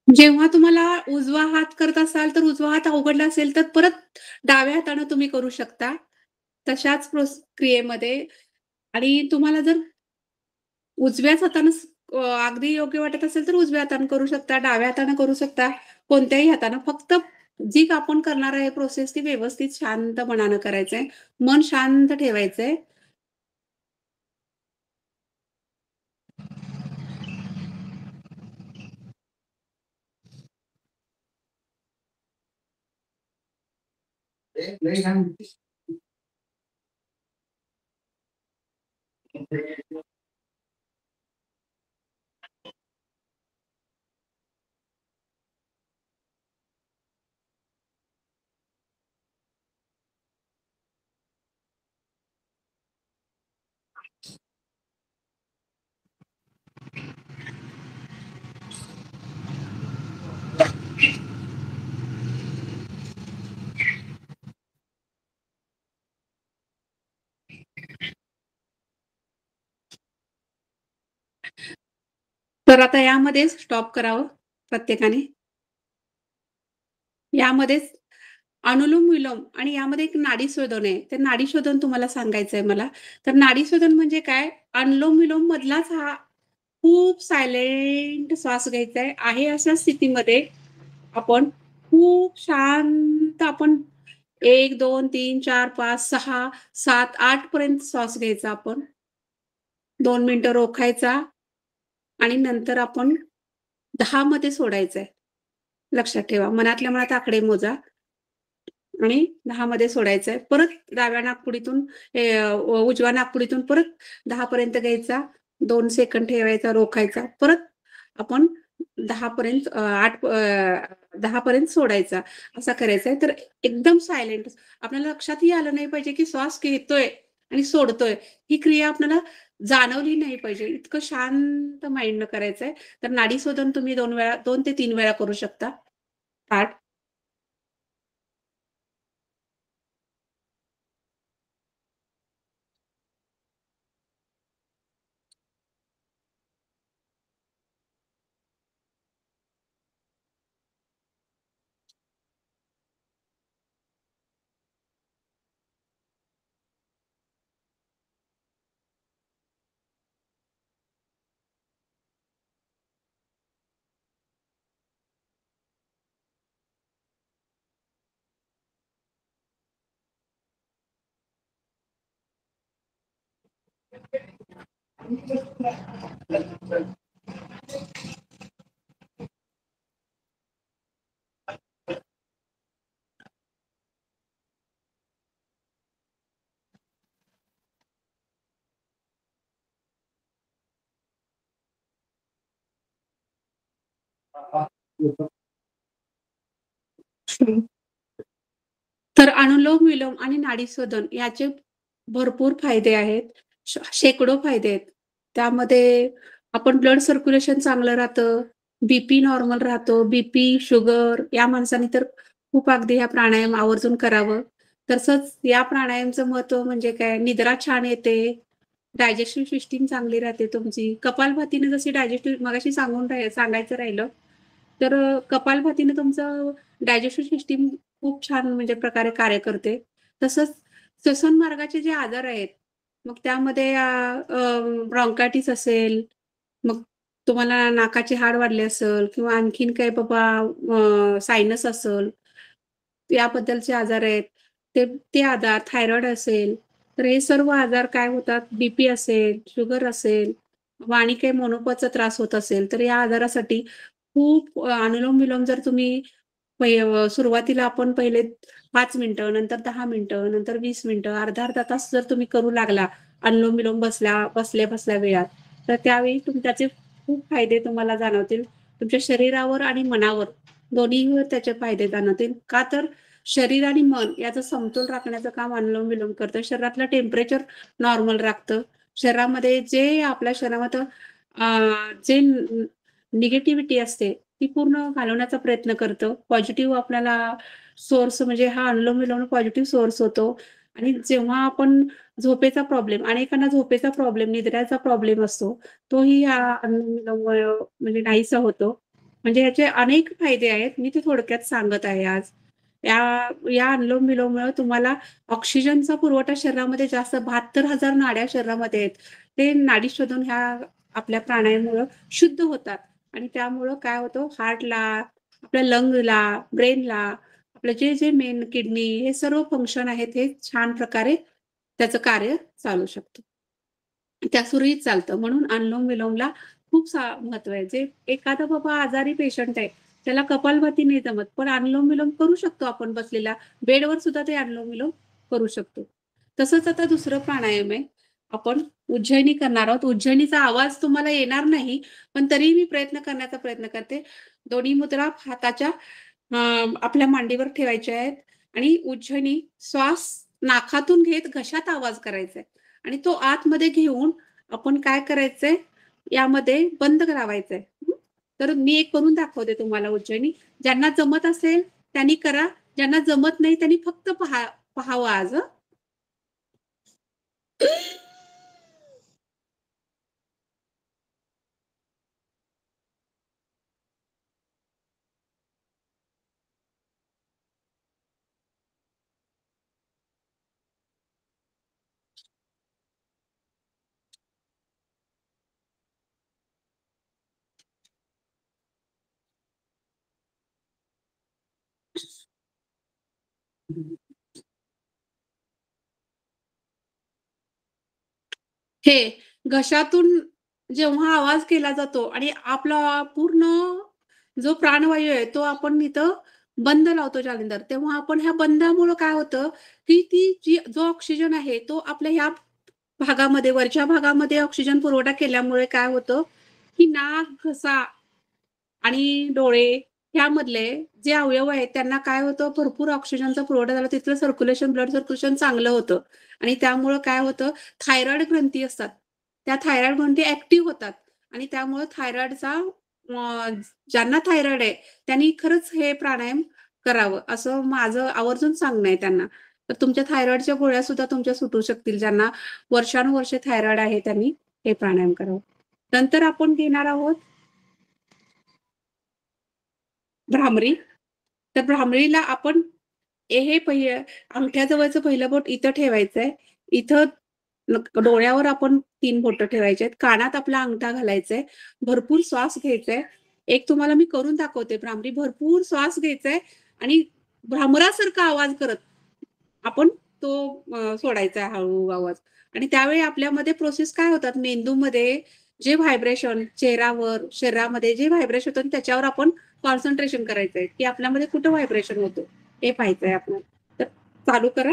जेव्हा तुम्हाला उजवा हात करत असाल, तर उजवा हात अवघडला असेल, तर परत डाव्या हातानं तुम्ही करू शकता. तशाच क्रियेमध्ये आणि तुम्हाला जर उजव्याच हातानं अगदी योग्य वाटत असेल, तर उजव्या हातानं करू शकता, डाव्या हातानं करू शकता, कोणत्याही हातानं. फक्त जी आपण करणार आहे प्रोसेस ती व्यवस्थित शांत मनानं करायचंय. मन शांत ठेवायचंय. तर आता यामध्येच स्टॉप करावं प्रत्येकाने. यामध्येच अनुलोम-विलोम आणि यामध्ये एक नाडी शोधन आहे. ते नाडी शोधन तुम्हाला सांगायचंय मला. तर नाडी शोधन म्हणजे काय? अनुलोम-विलोम मधलाच हा खूप सायलेंट श्वास घ्यायचा आहे. आहे अशा स्थितीमध्ये आपण खूप शांत आपण 1, 2, 3, 4, 5, 6, 7, 8 पर्यंत श्वास घ्यायचा आपण. 2 मिनिटं रोखायचा आणि नंतर आपण 10 मध्ये सोडायचंय. लक्षात ठेवा. मनातल्या मनात आकडे मोजा आणि 10 मध्ये सोडायचंय. परत डाव्या नाकपुडीतून उजव्या नाकपुडीतून परत 10 पर्यंत घ्यायचा. 2 सेकंद ठेवायचा, रोखायचा. परत आपण 10 पर्यंत 10 पर्यंत सोडायचा. असा करायचा आहे. तर एकदम सायलेंट आपल्याला लक्षातही आलं नाही पाहिजे, की श्वास घेतोय आणि सोडतोय. ही क्रिया आपल्याला जाणवली नाही पाहिजे. इतकं शांत माइंडनं करायचंय. तर नाडी शोधन तुम्ही 2 ते 3 वेळा करू शकता. पाठ. तर अनुलोम विलोम आणि नाडी शोधन याचे भरपूर फायदे आहेत. शेकडो फायदे आहेत. त्यामध्ये आपण ब्लड सर्क्युलेशन चांगलं राहतं, बीपी नॉर्मल राहतो. बीपी, शुगर या माणसांनी तर खूप अगदी हा प्राणायाम आवर्जून करावं. तसंच या प्राणायामचं महत्त्व म्हणजे काय, निद्रा छान येते, डायजेस्टिव्ह सिस्टीम चांगली राहते तुमची. कपालभातीने जशी डायजेस्टिव्ह मगाशी सांगायचं राहिलं, तर कपालभातीने तुमचं डायजेस्टिव्ह सिस्टीम खूप छान म्हणजे प्रकारे कार्य करते. तसंच श्वसन मार्गाचे जे आजार आहेत, मग त्यामध्ये ब्रॉन्कायटिस असेल, मग तुम्हाला नाकाचे हाड वाढले असेल किंवा आणखीन काही बाबा सायनस असेल, याबद्दलचे आजार आहेत. ते आजार थायरॉइड असेल, तर हे सर्व आजार काय होतात, बीपी असेल, शुगर असेल आणि काही मोनोपॉजचा त्रास होत असेल, तर या आजारासाठी खूप अनुलोम-विलोम जर तुम्ही सुरुवातीला आपण पहिले 5 मिनिटं, नंतर 10 मिनिटं, नंतर 20 मिनिटं, अर्धा-अर्धा तास जर तुम्ही करू लागला अनुलोम-विलोम बसल्या वेळात, तर त्यावेळी त्याचे खूप फायदे तुम्हाला जाणवतील. तुमच्या शरीरावर आणि मनावर दोन्हीवर त्याचे फायदे जाणवतील. का तर शरीर आणि मन याचं समतोल राखण्याचं काम अनुलोम-विलोम करतं. शरीरातलं टेम्परेचर नॉर्मल राखतं. शरीरामध्ये जे आपल्या शरीरामध्ये जे निगेटिव्हिटी असते ती पूर्ण घालवण्याचा प्रयत्न करतं. पॉझिटिव्ह आपल्याला सोर्स म्हणजे हा अनुलोम-विलोम पॉझिटिव्ह सोर्स होतो आणि जेव्हा आपण झोपेचा प्रॉब्लेम, अनेकांना झोपेचा प्रॉब्लेम, निद्रेचा प्रॉब्लेम असतो, तोही या अनुलोम-विलोममुळे म्हणजे नाहीसा होतो. म्हणजे याचे अनेक फायदे आहेत. मी ते थोडक्यात सांगत आहे आज. या अनुलोम-विलोममुळे तुम्हाला ऑक्सिजनचा पुरवठा शरीरामध्ये जास्त 72,000 नाड्या शरीरामध्ये आहेत. ते नाडी शोधून ह्या आपल्या प्राणायामामुळे शुद्ध होतात आणि त्यामुळं काय होतं, हार्टला, आपल्या लंगला, ब्रेनला, आपलं जे मेन किडनी हे सर्व फंक्शन आहेत हे छान प्रकारे त्याचं कार्य चालू शकतं. त्या सुरळीत चालतं. म्हणून अनुलोम-विलोमला खूप महत्व आहे. जे एखादा बाबा आजारी पेशंट आहे, त्याला कपालभाती नाही जमत, पण अनुलोम-विलोम करू शकतो आपण बसलेल्या बेडवर सुद्धा ते अनुलोम-विलोम करू शकतो. तसंच आता दुसरं प्राणायाम आहे. आपण उज्जैनी करणार आहोत. उज्जैनीचा आवाज तुम्हाला येणार नाही, पण तरीही मी करण्याचा प्रयत्न करते. दोन्ही मुद्रा हाताच्या आपल्या मांडीवर ठेवायच्या आहेत आणि उज्जैनी श्वास नाकातून घेत घशात आवाज करायचा आहे आणि तो आतमध्ये घेऊन आपण काय करायचंय, यामध्ये बंद लावायचंय. तर मी एक करून दाखवते तुम्हाला उज्जैनी. ज्यांना जमत असेल त्यांनी करा, ज्यांना जमत नाही त्यांनी फक्त पहावं आज. हे घशातून जेव्हा आवाज केला जातो आणि आपला पूर्ण जो प्राणवायू आहे तो आपण इथं बंद लावतो जालिंदर, तेव्हा आपण ह्या बंदामुळं काय होतं, की जो ऑक्सिजन आहे तो आपल्या ह्या भागामध्ये, वरच्या भागामध्ये ऑक्सिजन पुरवठा केल्यामुळे काय होतं, की नाक, घसा आणि डोळे ह्यामधले जे अवयव आहेत त्यांना काय होतं, भरपूर ऑक्सिजनचा पुरवठा झाला, तिथलं ब्लड सर्क्युलेशन चांगलं होतं आणि त्यामुळं काय होतं, थायरॉइड ग्रंथी असतात. त्या थायरॉइड ग्रंथी ॲक्टिव्ह होतात आणि त्यामुळं थायरॉइडचा ज्यांना थायरॉइड आहे त्यांनी खरंच हे प्राणायाम करावं, असं माझं आवर्जून सांगणं आहे त्यांना. तर तुमच्या थायरॉइडच्या गोळ्या सुद्धा तुमच्या सुटू शकतील. ज्यांना वर्षानुवर्षे थायरॉइड आहे त्यांनी हे प्राणायाम करावं. नंतर आपण घेणार आहोत भ्रामरी. तर भ्रामरीला आपण हे अंगठ्याजवळचं पहिलं बोट इथं ठेवायचंय. इथं डोळ्यावर आपण 3 बोटं ठेवायची आहेत. कानात आपला अंगठा घालायचाय. भरपूर श्वास घ्यायचाय. एक तुम्हाला मी करून दाखवते भ्रामरी. भरपूर श्वास घ्यायचाय आणि भ्रामरासारखा आवाज करत आपण तो सोडायचा हळू आवाज आणि त्यावेळी आपल्यामध्ये प्रोसेस काय होतात, मेंदूमध्ये जे व्हायब्रेशन चेहऱ्यावर शरीरामध्ये जे व्हायब्रेशन होतं त्याच्यावर आपण कॉन्सन्ट्रेशन करायचंय की आपल्यामध्ये कुठं व्हायब्रेशन होतं हे पाहायचंय आपण. तर चालू करा.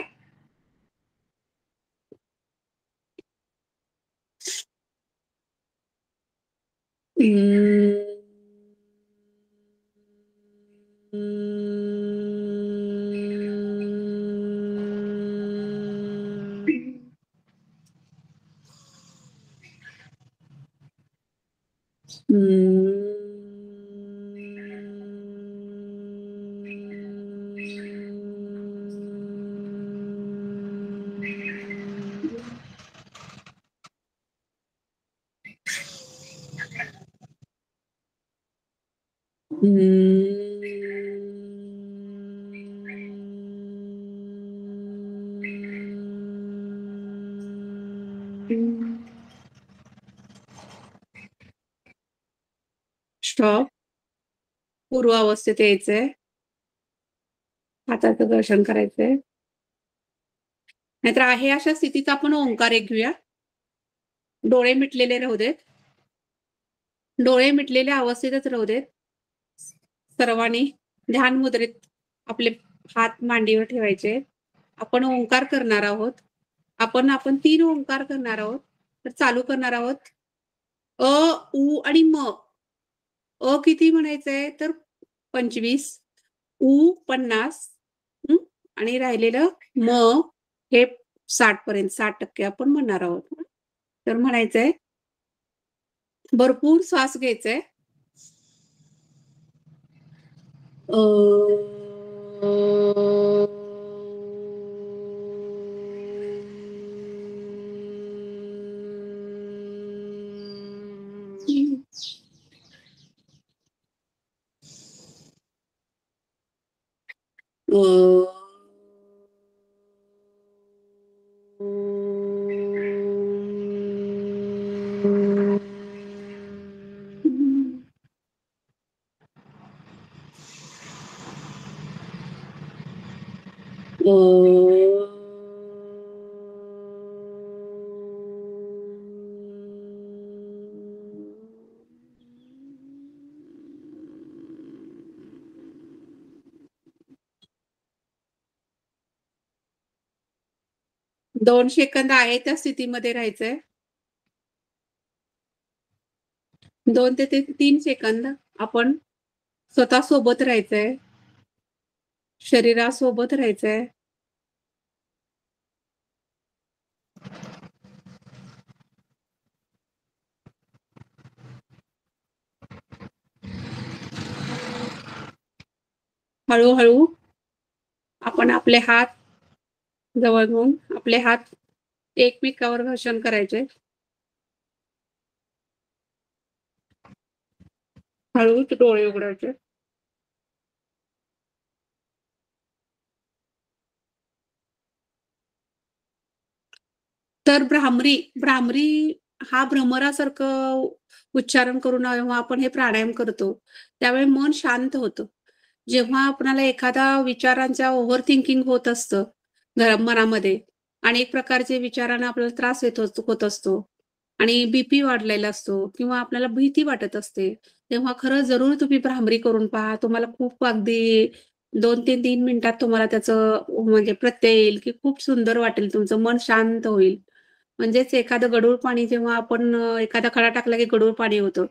स्टॉप. पूर्व अवस्थेत यायचंय. हाताचं दर्शन करायचंय. नाहीतर आहे अशा स्थितीत आपण ओंकार एक घेऊया. डोळे मिटलेले राहू देत. डोळे मिटलेल्या अवस्थेतच राहू देत. सर्वांनी ध्यान मुद्रेत आपले हात मांडीवर ठेवायचे. आपण ओंकार करणार आहोत. आपण 3 ओंकार करणार आहोत. तर चालू करणार आहोत. अ, उ आणि म. अ किती म्हणायचंय तर 25, उ 50 आणि राहिलेलं म हे 60 पर्यंत 60% आपण म्हणणार आहोत. तर म्हणायचंय भरपूर श्वास घ्यायचाय. दोन सेकंद आहे त्या स्थितीमध्ये राहायचंय. 2 ते 3 सेकंद आपण स्वतः सोबत राहायचंय. शरीरासोबत राहायचंय. हळूहळू आपण आपले हात जवळ घेऊन आपले हात एकमेकावर घर्षण करायचे. हळूच डोळे उघडायचे. तर भ्रामरी हा भ्रमरासारखं उच्चारण करून जेव्हा आपण हे प्राणायाम करतो त्यावेळी मन शांत होतं. जेव्हा आपल्याला एखादा विचारांचा ओव्हर थिंकिंग होत असतं मनामध्ये अनेक प्रकारचे विचारांना आपल्याला त्रास होत असतो आणि बीपी वाढलेला असतो किंवा आपल्याला भीती वाटत असते, तेव्हा खरं जरूर तुम्ही भ्रामरी करून पहा. तुम्हाला खूप अगदी 2 ते 3 मिनिटात तुम्हाला त्याचं म्हणजे प्रत्यय येईल की खूप सुंदर वाटेल. तुमचं मन शांत होईल. म्हणजेच एखादं गढूळ पाणी जेव्हा आपण एखादा खडा टाकला की गढूळ पाणी होतं.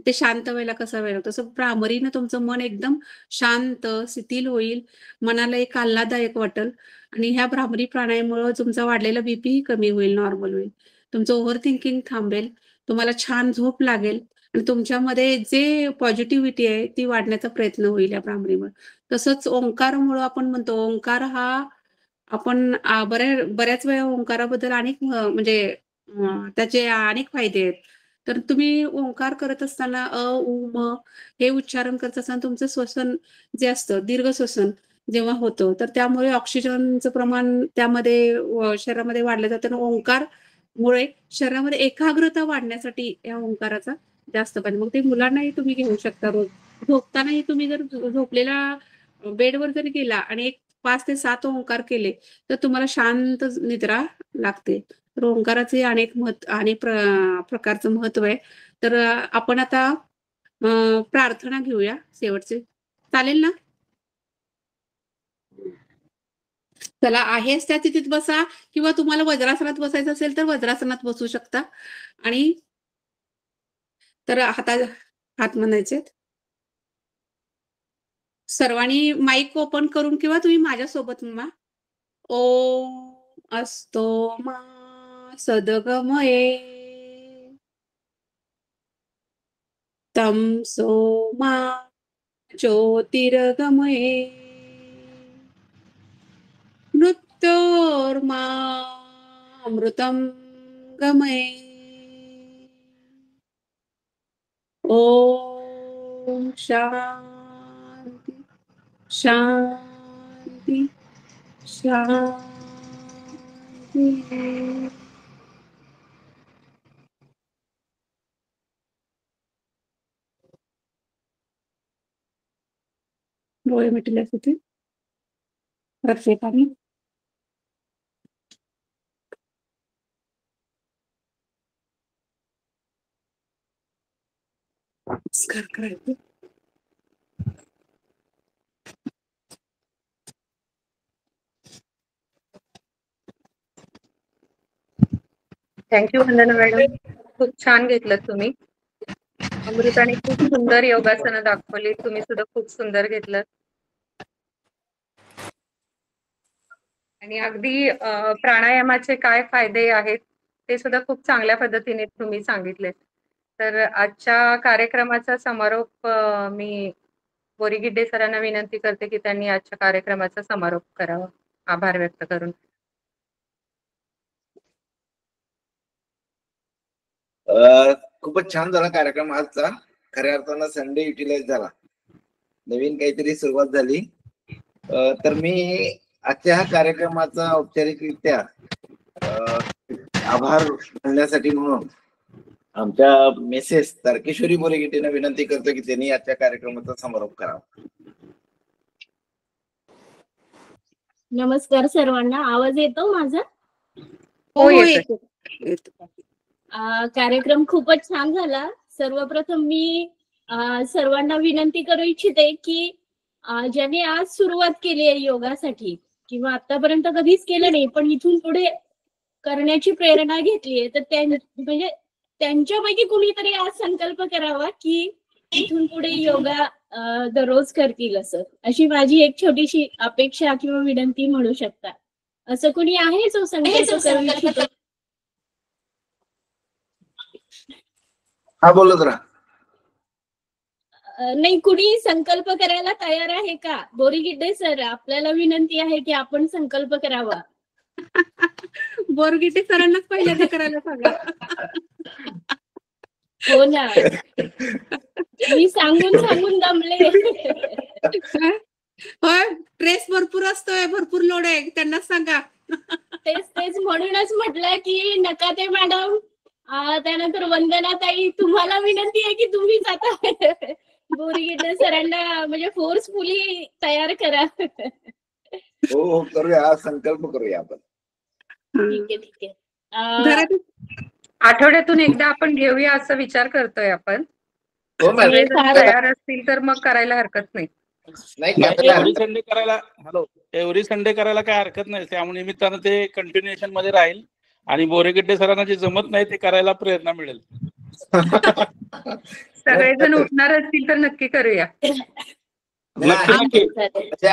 ते शांत व्हायला कसा वेळ लागतो, तसं भ्रामरीनं तुमचं मन एकदम शांत, शिथिल होईल. मनाला एक आल्हाददायक वाटेल आणि ह्या भ्रामरी प्राणायामामुळे तुमचा वाढलेला बीपीही कमी होईल, नॉर्मल होईल. तुमचं ओव्हर थिंकिंग थांबेल. तुम्हाला छान झोप लागेल आणि तुमच्यामध्ये जे पॉझिटिव्हिटी आहे ती वाढण्याचा प्रयत्न होईल या भ्रामरीमुळे. तसंच ओंकारामुळं आपण म्हणतो ओंकार हा आपण बऱ्याच वेळा ओंकाराबद्दल अनेक म्हणजे त्याचे अनेक फायदे आहेत. तर तुम्ही ओंकार करत असताना अ, उ, म हे उच्चारण करत असताना तुमचं श्वसन जे असतं दीर्घ श्वसन जेव्हा होतं तर त्यामुळे ऑक्सिजनचं प्रमाण त्यामध्ये शरीरामध्ये वाढलं जातं आणि ओंकारमुळे शरीरामध्ये एकाग्रता वाढण्यासाठी या ओंकाराचा जास्त पाहिजे. मग ते मुलांनाही तुम्ही घेऊ शकता रोज. झोपतानाही तुम्ही जर झोपलेला बेडवर जरी गेला आणि 5 ते 7 ओंकार केले तर तुम्हाला शांत निद्रा लागते तर ओंकाराचे अनेक प्रकारचं महत्व आहे. तर आपण आता प्रार्थना घेऊया शेवटचे. चालेल ना? चला, आहेच त्या स्थितीत बसा किंवा तुम्हाला वज्रासनात बसायचं असेल तर वज्रासनात बसू शकता. आणि तर हात म्हणायचे. सर्वांनी माईक ओपन करून किंवा तुम्ही माझ्यासोबत म्हणा. ओम अस्तो मा सद्गमये तमसो मा ज्योतिर्गमये मृत्योर्मा अमृतं गमये. ओम शांती शांती शांती. डोळे मिटले होते प्रत्येकाने. नमस्कार करायचे. थँक्यू वंदना मॅडम, खूप छान घेतलं तुम्ही. अमृताने खूप सुंदर योगासनं दाखवली, तुम्ही सुद्धा खूप सुंदर घेतलं. आणि अगदी प्राणायामाचे काय फायदे आहेत ते सुद्धा खूप चांगल्या पद्धतीने तुम्ही सांगितले. तर आजच्या कार्यक्रमाचा समारोप मी बोरीगिड्डे सरांना विनंती करते की त्यांनी आजच्या कार्यक्रमाचा समारोप करावा, आभार व्यक्त करून. खूपच छान झाला कार्यक्रम आजचा. खऱ्या अर्थानं संडे युटिलाइज झाला, नवीन काहीतरी सुरुवात झाली. तर मी आजच्या ह्या कार्यक्रमाचा औपचारिकरित्या आभार मानण्यासाठी म्हणून आमच्या मिसेस तारकेश्वरी बोरीगिड्डेंना विनंती करतो की त्यांनी आजच्या कार्यक्रमाचा समारोप करावा. नमस्कार सर्वांना, आवाज येतो माझा? हो, येतो. कार्यक्रम खूपच छान झाला. सर्वप्रथम मी सर्वांना विनंती करू इच्छिते की ज्यांनी आज सुरुवात केली आहे योगासाठी किंवा आतापर्यंत कधीच केलं नाही पण इथून पुढे करण्याची प्रेरणा घेतली आहे, तर म्हणजे त्यांच्यापैकी कुणीतरी आज संकल्प करावा की इथून पुढे योगा दररोज करतील, असं अशी माझी एक छोटीशी अपेक्षा किंवा विनंती म्हणू शकता. असं कुणी आहे जो संकल्प करू इच्छितो? हा, बोलत राहा. नाही, कुणी संकल्प करायला तयार आहे का? बोरीगिड्डे सर, आपल्याला विनंती आहे की आपण संकल्प करावा. बोरगिड्डे सरांनाच पहिल्यांदा करायला सांगा. हो ना, मी सांगून दमले. होय, ट्रेस भरपूर असतोय, भरपूर लोड आहे, त्यांनाच सांगा. तेच म्हणूनच म्हटलं की नकाते मॅडम, त्यानंतर वंदना ताई, तुम्हाला विनंती आहे की तुम्हीच आता बोरीगिड्डे सरांना म्हणजे फोर्सफुली तयार करा. हो, करूया, संकल्प करूया आपण. ठीक आहे. आठवड्यातून एकदा आपण घेऊया असं विचार करतोय आपण. हो मॅडम, तयार असतील तर मग करायला हरकत नाही. एव्हरी संडे करायला, एव्हरी संडे करायला काय हरकत नाही. त्यामुळे निमित्तानं ते कंटिन्युएशन मध्ये राहील आणि बोरीगिड्डे सरांना जे जमत नाही ते करायला प्रेरणा मिळेल. सगळेजण उठणार असतील तर नक्की करूया.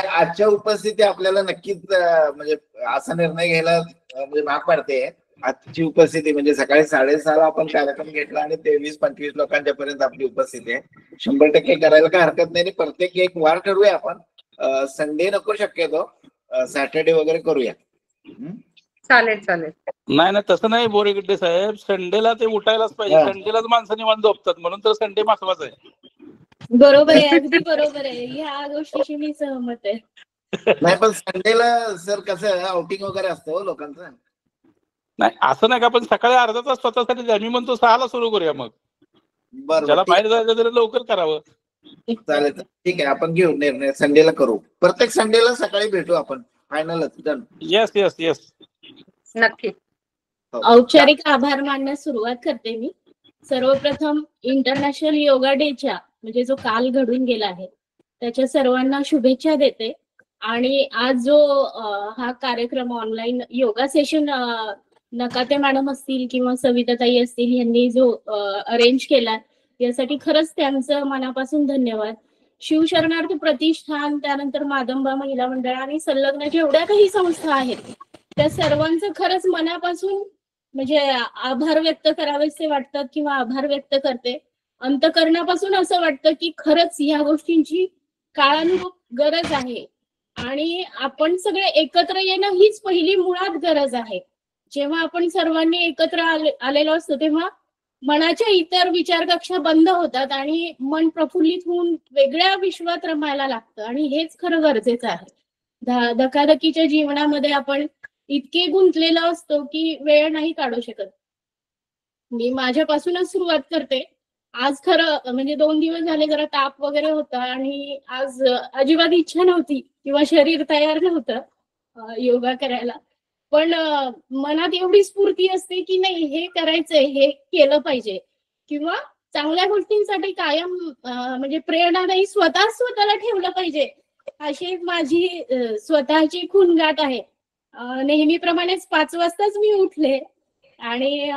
आजच्या उपस्थिती आपल्याला नक्कीच म्हणजे असा निर्णय घ्यायला म्हणजे भाग पाडते. आजची उपस्थिती म्हणजे सकाळी 6:30 आपण कार्यक्रम घेतला आणि 23-25 लोकांच्या पर्यंत आपली उपस्थिती आहे. 100% करायला काय हरकत नाही. प्रत्येक एक वार ठरवूया आपण. संडे नको शक्यतो, सॅटर्डे वगैरे करूया. चालेल. नाही तसं नाही बोरीगिड्डे साहेब, संडेला ते उठायलाच पाहिजे. संडेलाच माणसं निवांत झोपतात, म्हणून तर संडे महत्वाचा आहे. बरोबर आहे, अगदी बरोबर आहे. ह्या गोष्टीशी मी सहमत आहे. नाही, पण संडेला सर कसं आउटिंग वगैरे असतं लोकांचं. नाही असं नाही का, पण सकाळी अर्धा तास स्वतःसाठी द्या. मी म्हणतो 6ला सुरू करूया. मग ज्याला बाहेर जायचं तरी लवकर करावं. चालेल, ठीक आहे, आपण घेऊ निर्णय. संडेला करू, प्रत्येक संडेला सकाळी भेटू आपण. फायनलच डन. येस नक्की. हो. औपचारिक आभार मानण्यास सुरुवात करते मी. सर्वप्रथम इंटरनॅशनल योगा डेच्या म्हणजे जो काल घडून गेला आहे त्याच्या सर्वांना शुभेच्छा देते. आणि आज जो हा कार्यक्रम online yoga session Nakate madam असतील किंवा सविताताई असतील यांनी जो अरेंज केला यासाठी खरंच त्यांचं मनापासून धन्यवाद. शिवशरणार्थ प्रतिष्ठान, त्यानंतर मादंबा महिला मंडळ आणि संलग्न जेवढ्या काही संस्था आहेत त्या सर्वांचं खरंच मनापासून म्हणजे आभार व्यक्त करावेसे वाटतात किंवा आभार व्यक्त करते. अंतकरणापासून असं वाटतं की खरंच या गोष्टींची काळानुरूप गरज आहे आणि आपण सगळे एकत्र येणं हीच पहिली मुळात गरज आहे. जेव्हा आपण सर्वांनी एकत्र आलेलो असतो तेव्हा मनाच्या इतर विचार कक्षा बंद होतात आणि मन प्रफुल्लित होऊन वेगळ्या विश्वात रमायला लागतं आणि हेच खरं गरजेचं आहे. धकाधकीच्या जीवनामध्ये आपण इतके गुंतलेलो असतो की वेळ नाही काढू शकत. मी माझ्यापासूनच सुरुवात करते. आज खरं म्हणजे 2 दिवस झाले जरा ताप वगैरे होता आणि आज अजिबात इच्छा नव्हती किंवा शरीर तयार नव्हतं योगा करायला. पण मनात एवढी स्फूर्ती असते की नाही हे करायचंय, हे केलं पाहिजे किंवा चांगल्या गोष्टींसाठी कायम म्हणजे प्रेरणादायी स्वतःला ठेवलं पाहिजे अशी माझी स्वतःची खूणगाठ आहे. नेहमीप्रमाणेच 5 वाजताच मी उठले आणि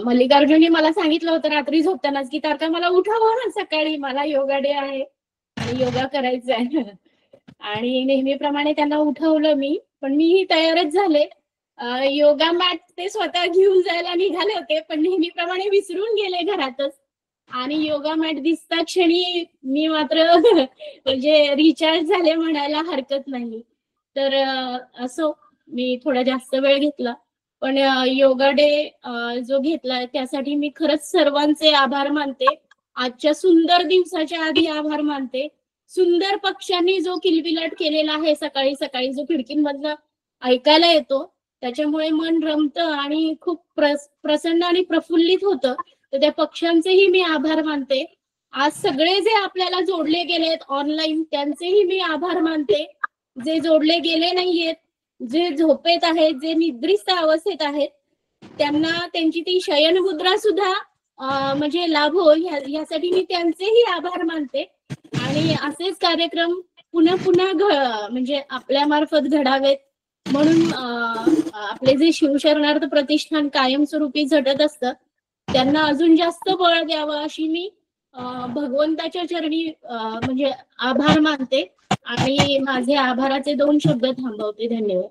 मल्लिकार्जुननी मला सांगितलं होतं रात्री झोपतानाच की तारका मला उठावं ना सकाळी, मला योगा डे आहे आणि योगा करायचा आहे. आणि नेहमीप्रमाणे त्यांना उठवलं मी, पण मीही तयारच झाले. योगा मॅट ते स्वतः घेऊन जायला निघाले होते पण नेहमीप्रमाणे विसरून गेले घरातच आणि योगा मॅट दिसता क्षणी मी मात्र म्हणजे रिचार्ज झाले म्हणायला हरकत नाही. तर असो मी थोडा जास्त वेळ घेतला पण योगा डे जो घेतला त्यासाठी मी खरंच सर्वांचे आभार मानते. आजच्या सुंदर दिवसाच्या आधी आभार मानते. सुंदर पक्ष्यांनी जो किलबिलाट केलेला आहे सकाळी सकाळी जो खिडकीमधनं ऐकायला येतो त्याच्यामुळे मन रमतं आणि खूप प्रसन्न आणि प्रफुल्लित होतं. तर त्या पक्ष्यांचेही मी आभार मानते. आज सगळे जे आपल्याला जोडले गेलेत ऑनलाईन त्यांचेही मी आभार मानते. जे जोडले गेले नाहीयेत, जे झोपेत आहेत, जे निद्रिस्त अवस्थेत आहेत त्यांना त्यांची ती शयनमुद्रा सुद्धा म्हणजे लाभो ह्यासाठी मी त्यांचेही आभार मानते. आणि असेच कार्यक्रम पुन्हा पुन्हा म्हणजे आपल्या मार्फत घडावेत म्हणून आपले जे शिवशरणार्थ प्रतिष्ठान कायमस्वरूपी झटत असतं त्यांना अजून जास्त बळ द्यावं अशी मी भगवंताच्या चरणी म्हणजे आभार मानते आणि माझे आभाराचे 2 शब्द थांबवते. धन्यवाद.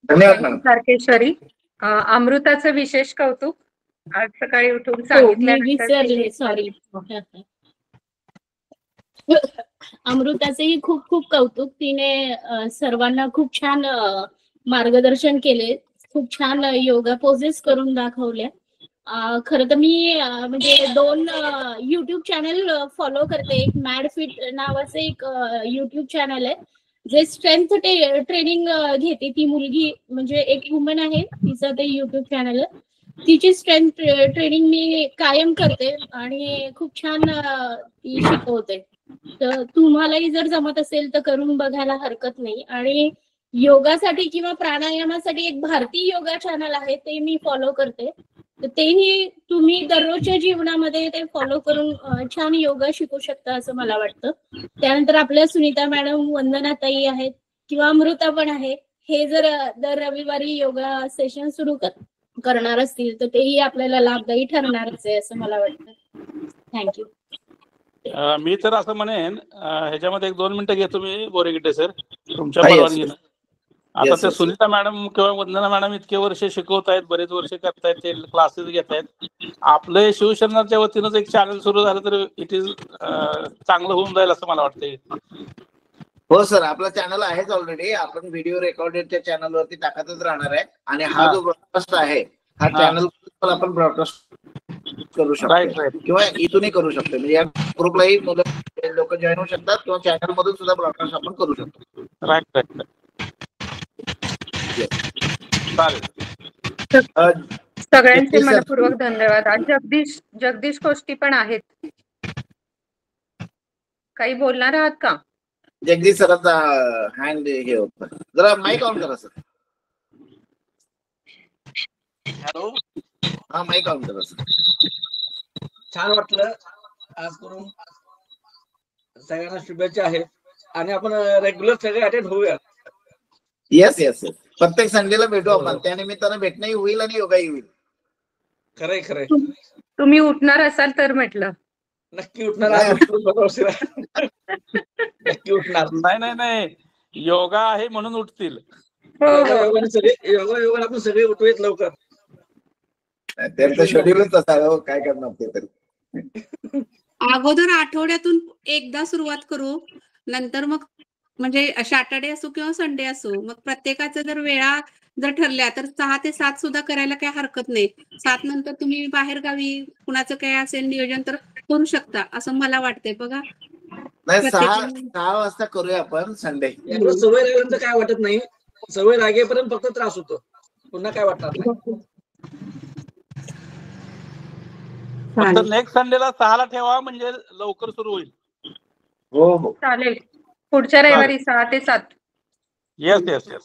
धन्यवाद मॅडम. तारकेश्वरी, अमृताचं विशेष कौतुक. आज सकाळी उठून विसरले, सॉरी. अमृताचेही खूप खूप कौतुक. तिने सर्वांना खूप छान मार्गदर्शन केले, खूप छान योगा पोजेस करून दाखवल्या. खरं तर मी म्हणजे 2 युट्यूब चॅनल फॉलो करते. एक मॅड फिट नावाचं एक युट्यूब चॅनल आहे जे स्ट्रेंथ ट्रेनिंग घेते. ती मुलगी म्हणजे एक वुमन आहे, तिचं ते युट्यूब चॅनल आहे. तिची स्ट्रेंथ ट्रेनिंग मी कायम करते आणि खूप छान ती शिकवते. तर तुम्हालाही जर जमत असेल तर करून बघायला हरकत नाही. आणि योगासाठी किंवा प्राणायामासाठी एक भारतीय योगा चॅनल आहे ते मी फॉलो करते. तर तेही तुम्ही दररोजच्या जीवनामध्ये ते फॉलो करून छान योगा शिकू शकता असं मला वाटतं. त्यानंतर आपल्या सुनीता मॅडम, वंदनाताई आहेत किंवा अमृता पण आहे. हे जर दर रविवारी योगा सेशन सुरू करणार असतील तर तेही आपल्याला लाभदायी ठरणारच आहे असं मला वाटतं. थँक्यू. मी तर असं म्हणेन ह्याच्यामध्ये 1-2 मिनिटं घेतो मी बोरेगिटे सर तुमच्या परवानगीनं. आता ते सुनीता मॅडम किंवा वंदना मॅडम इतके वर्ष शिकवतायत, बरेच वर्ष करतायत, ते क्लासेस घेतायत. आपले शिवशरणाच्या वतीनंच एक चॅनल सुरू झालं तर इट इज चांगलं होऊन जाईल असं मला वाटतंय. हो सर, आपला चॅनल आहेच ऑलरेडी. आपण व्हिडिओ रेकॉर्डेडच्या चॅनलवरती टाकतच राहणार आहे आणि हा जो ब्रॉडकास्ट आहे हा चॅनल पण आपण ब्रॉडकास्ट करू शकतो किंवा इथूनही करू शकतो. म्हणजे या ग्रुपलाही लोक जॉईन होऊ शकतात किंवा चॅनल मधून सुद्धा ब्रॉडकास्ट आपण करू शकतो. राईट. सगळ्यांचे मनपूर्वक धन्यवाद. आज जगदीश कोष्टी पण आहेत. काही बोलणार आहात का? जगदीश सरांचा हँड हे होत. जरा माईक ऑन करा सर. हॅलो, हा माईक ऑन करा सर. छान वाटलं आज करून. सगळ्यांना शुभेच्छा आहेत आणि आपण रेग्युलर सगळे अटेंड होऊया. Yes yes yes. प्रत्येक संडेला भेटू आपण. त्यानिमित्तानं भेटणंही होईल आणि योगाही होईल. खरंय खरंय. तुम्ही उठणार असाल तर म्हटलं. नक्की उठणार आज. नक्की उठणार. नाही योगा आहे म्हणून उठतील. योगायोगाने सगळे योगायोगाने आपण सगळे उठूयात लवकर. त्यांचं शेड्यूलच असावं हो, काय करणार ते तरी. अगोदर आठवड्यातून एकदा सुरुवात करू, नंतर मग म्हणजे सॅटर्डे असो किंवा संडे असो, मग प्रत्येकाचं जर वेळा जर ठरल्या तर 6 ते 7 सुद्धा करायला काही हरकत नाही. 7 नंतर तुम्ही बाहेर गावी कुणाचं काय असेल नियोजन तर करू शकता असं मला वाटतंय. बघा नाही 6 वाजता करूया आपण संडे. याकडे सवय लागल्यानंतर काय वाटत नाही. सवय लागेपर्यंत फक्त त्रास होतो, पुन्हा काय वाटणार नाही. फक्त नेक्स्ट संडेला 6ला ठेवा म्हणजे लवकर सुरू होईल. हो हो चालेल. पुढच्या रविवारी 6 ते 7. Yes yes yes.